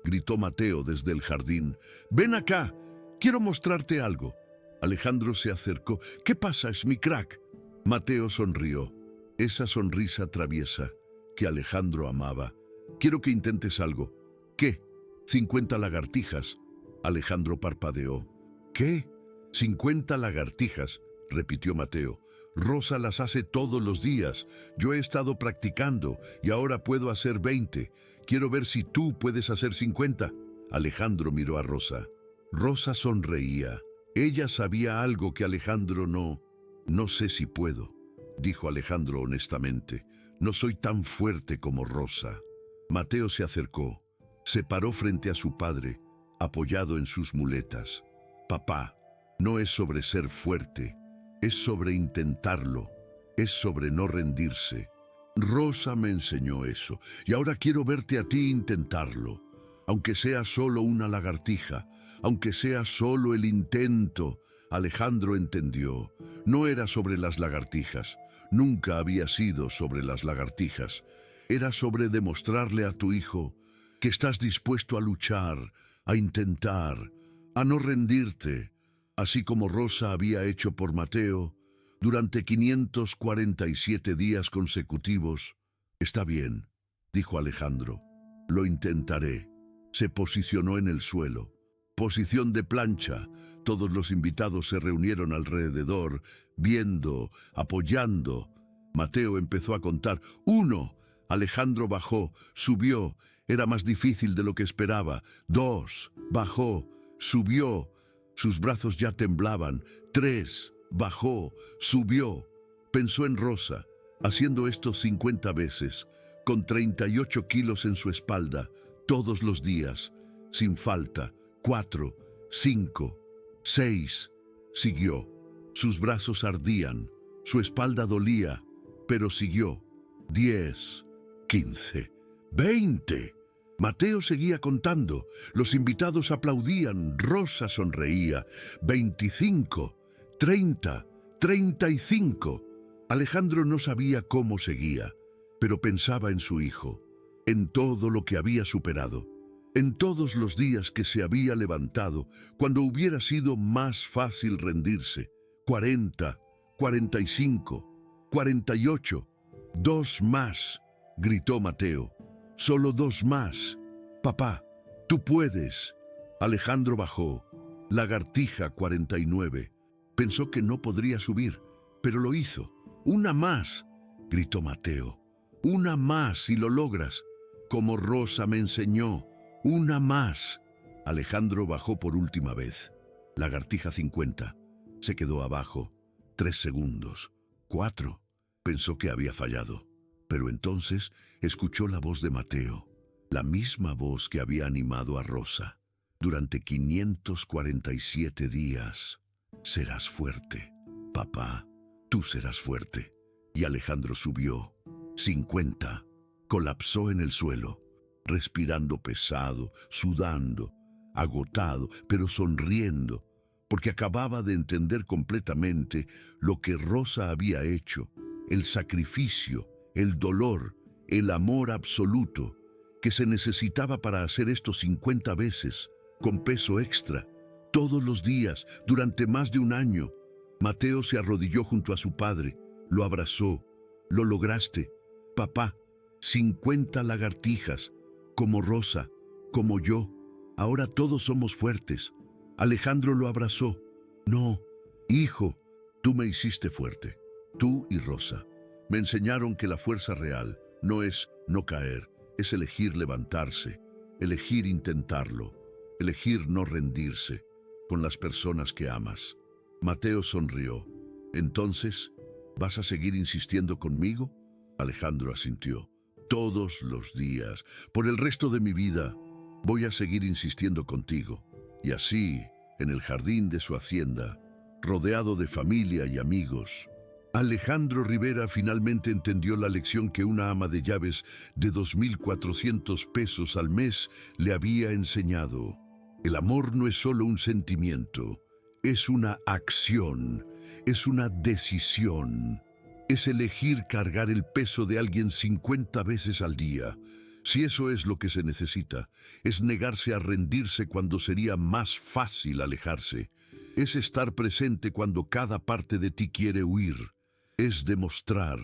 gritó Mateo desde el jardín. «Ven acá, quiero mostrarte algo». Alejandro se acercó. «¿Qué pasa? Es mi crack». Mateo sonrió, esa sonrisa traviesa que Alejandro amaba. «Quiero que intentes algo». «¿Qué?» «50 lagartijas». Alejandro parpadeó. «¿Qué?» «50 lagartijas», repitió Mateo. «Rosa las hace todos los días. Yo he estado practicando y ahora puedo hacer 20. Quiero ver si tú puedes hacer 50. Alejandro miró a Rosa. Rosa sonreía. Ella sabía algo que Alejandro no. «No sé si puedo», dijo Alejandro honestamente. «No soy tan fuerte como Rosa». Mateo se acercó. Se paró frente a su padre, apoyado en sus muletas. «Papá, no es sobre ser fuerte, es sobre intentarlo, es sobre no rendirse». Rosa me enseñó eso, y ahora quiero verte a ti intentarlo. Aunque sea solo una lagartija, aunque sea solo el intento. Alejandro entendió. No era sobre las lagartijas. Nunca había sido sobre las lagartijas. Era sobre demostrarle a tu hijo que estás dispuesto a luchar, a intentar, a no rendirte, así como Rosa había hecho por Mateo durante 547 días consecutivos. Está bien, dijo Alejandro. Lo intentaré. Se posicionó en el suelo. Posición de plancha. Todos los invitados se reunieron alrededor, viendo, apoyando. Mateo empezó a contar. 1. Alejandro bajó, subió. Era más difícil de lo que esperaba. 2. Bajó, subió. Sus brazos ya temblaban. 3. Bajó, subió. Pensó en Rosa, haciendo esto 50 veces, con 38 kilos en su espalda, todos los días, sin falta. 4, 5, 6. Siguió. Sus brazos ardían, su espalda dolía, pero siguió. 10, 15, 20. Mateo seguía contando. Los invitados aplaudían. Rosa sonreía. 25, 30, 35. Alejandro no sabía cómo seguía, pero pensaba en su hijo, en todo lo que había superado, en todos los días que se había levantado, cuando hubiera sido más fácil rendirse. 40, 45, 48. 2 más, gritó Mateo. Solo 2 más. Papá, tú puedes. Alejandro bajó. Lagartija 49. Pensó que no podría subir, pero lo hizo. 1 más, gritó Mateo. 1 más si lo logras, como Rosa me enseñó. 1 más. Alejandro bajó por última vez. Lagartija 50. Se quedó abajo. 3 segundos. 4. Pensó que había fallado. Pero entonces escuchó la voz de Mateo, la misma voz que había animado a Rosa. Durante 547 días, serás fuerte. Papá, tú serás fuerte. Y Alejandro subió. 50. Colapsó en el suelo, respirando pesado, sudando, agotado, pero sonriendo, porque acababa de entender completamente lo que Rosa había hecho, el sacrificio, el dolor, el amor absoluto que se necesitaba para hacer esto 50 veces, con peso extra, todos los días, durante más de 1 año. Mateo se arrodilló junto a su padre, lo abrazó. Lo lograste, papá. 50 lagartijas, como Rosa, como yo. Ahora todos somos fuertes. Alejandro lo abrazó. No, hijo, tú me hiciste fuerte. Tú y Rosa me enseñaron que la fuerza real no es no caer, es elegir levantarse, elegir intentarlo, elegir no rendirse con las personas que amas. Mateo sonrió. Entonces, ¿vas a seguir insistiendo conmigo? Alejandro asintió. Todos los días, por el resto de mi vida, voy a seguir insistiendo contigo. Y así, en el jardín de su hacienda, rodeado de familia y amigos, Alejandro Rivera finalmente entendió la lección que una ama de llaves de 2.400 pesos al mes le había enseñado. El amor no es solo un sentimiento, es una acción, es una decisión. Es elegir cargar el peso de alguien 50 veces al día. Si eso es lo que se necesita, es negarse a rendirse cuando sería más fácil alejarse. Es estar presente cuando cada parte de ti quiere huir. Es demostrar,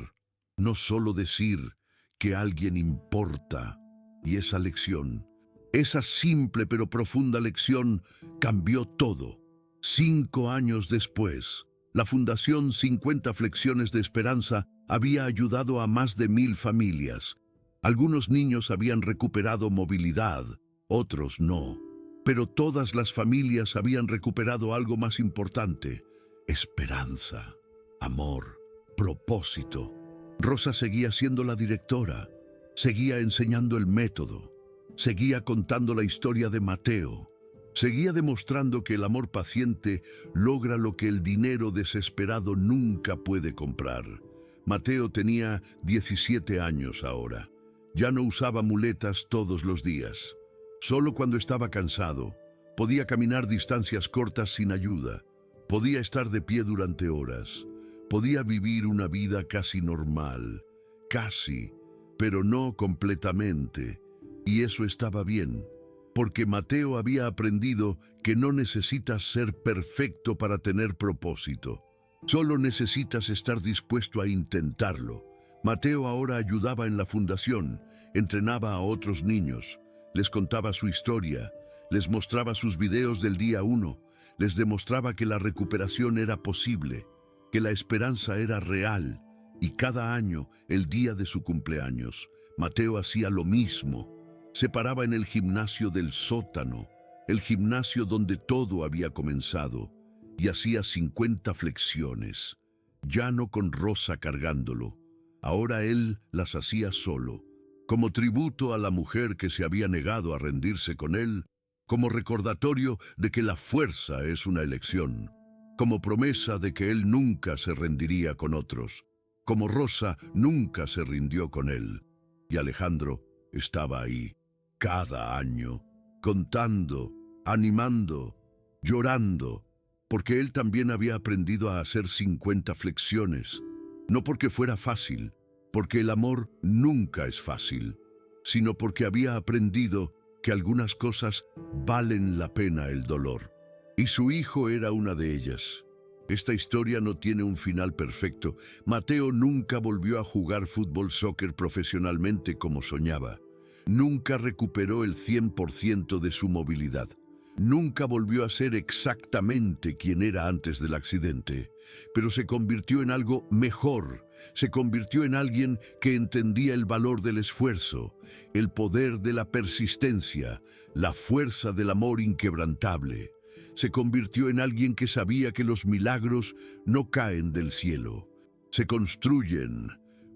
no solo decir, que alguien importa. Y esa lección, esa simple pero profunda lección, cambió todo. 5 años después, la Fundación 50 Flexiones de Esperanza había ayudado a más de 1.000 familias. Algunos niños habían recuperado movilidad, otros no. Pero todas las familias habían recuperado algo más importante: esperanza, amor, propósito. Rosa seguía siendo la directora, seguía enseñando el método, seguía contando la historia de Mateo, seguía demostrando que el amor paciente logra lo que el dinero desesperado nunca puede comprar: Mateo tenía 17 años ahora. Ya no usaba muletas todos los días. Solo cuando estaba cansado. Podía caminar distancias cortas sin ayuda. Podía estar de pie durante horas. Podía vivir una vida casi normal. Casi, pero no completamente. Y eso estaba bien, porque Mateo había aprendido que no necesitas ser perfecto para tener propósito. Solo necesitas estar dispuesto a intentarlo. Mateo ahora ayudaba en la fundación, entrenaba a otros niños, les contaba su historia, les mostraba sus videos del día 1, les demostraba que la recuperación era posible, que la esperanza era real, y cada año, el día de su cumpleaños, Mateo hacía lo mismo. Se paraba en el gimnasio del sótano, el gimnasio donde todo había comenzado, y hacía 50 flexiones, ya no con Rosa cargándolo. Ahora él las hacía solo, como tributo a la mujer que se había negado a rendirse con él, como recordatorio de que la fuerza es una elección, como promesa de que él nunca se rendiría con otros, como Rosa nunca se rindió con él. Y Alejandro estaba ahí, cada año, contando, animando, llorando, porque él también había aprendido a hacer 50 flexiones. No porque fuera fácil, porque el amor nunca es fácil, sino porque había aprendido que algunas cosas valen la pena el dolor. Y su hijo era una de ellas. Esta historia no tiene un final perfecto. Mateo nunca volvió a jugar soccer profesionalmente como soñaba. Nunca recuperó el 100% de su movilidad. Nunca volvió a ser exactamente quien era antes del accidente, pero se convirtió en algo mejor. Se convirtió en alguien que entendía el valor del esfuerzo, el poder de la persistencia, la fuerza del amor inquebrantable. Se convirtió en alguien que sabía que los milagros no caen del cielo. Se construyen,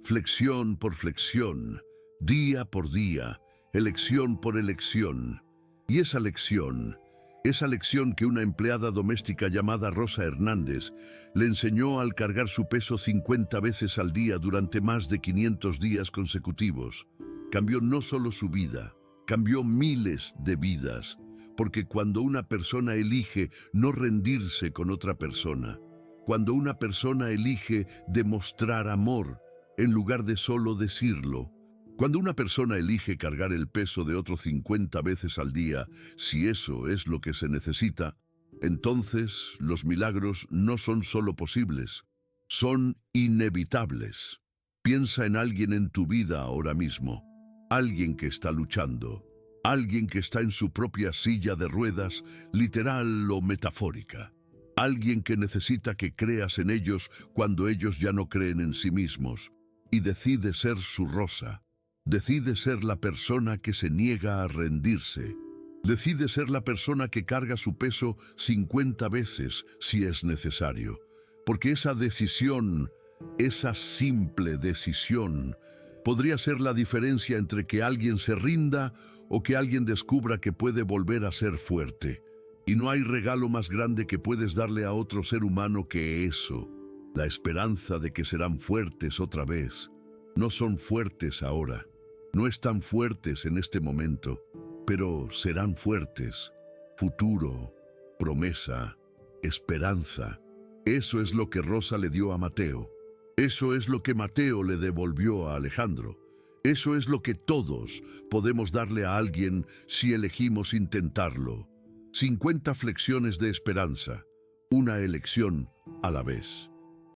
flexión por flexión, día por día, elección por elección. Y esa lección que una empleada doméstica llamada Rosa Hernández le enseñó al cargar su peso 50 veces al día durante más de 500 días consecutivos, cambió no solo su vida, cambió miles de vidas, porque cuando una persona elige no rendirse con otra persona, cuando una persona elige demostrar amor en lugar de solo decirlo, cuando una persona elige cargar el peso de otro 50 veces al día, si eso es lo que se necesita, entonces los milagros no son solo posibles, son inevitables. Piensa en alguien en tu vida ahora mismo, alguien que está luchando, alguien que está en su propia silla de ruedas, literal o metafórica, alguien que necesita que creas en ellos cuando ellos ya no creen en sí mismos, y decide ser su Rosa. Decide ser la persona que se niega a rendirse. Decide ser la persona que carga su peso 50 veces si es necesario. Porque esa decisión, esa simple decisión, podría ser la diferencia entre que alguien se rinda o que alguien descubra que puede volver a ser fuerte. Y no hay regalo más grande que puedes darle a otro ser humano que eso, la esperanza de que serán fuertes otra vez. No son fuertes ahora. No están fuertes en este momento, pero serán fuertes. Futuro, promesa, esperanza. Eso es lo que Rosa le dio a Mateo. Eso es lo que Mateo le devolvió a Alejandro. Eso es lo que todos podemos darle a alguien si elegimos intentarlo. 50 flexiones de esperanza, una elección a la vez.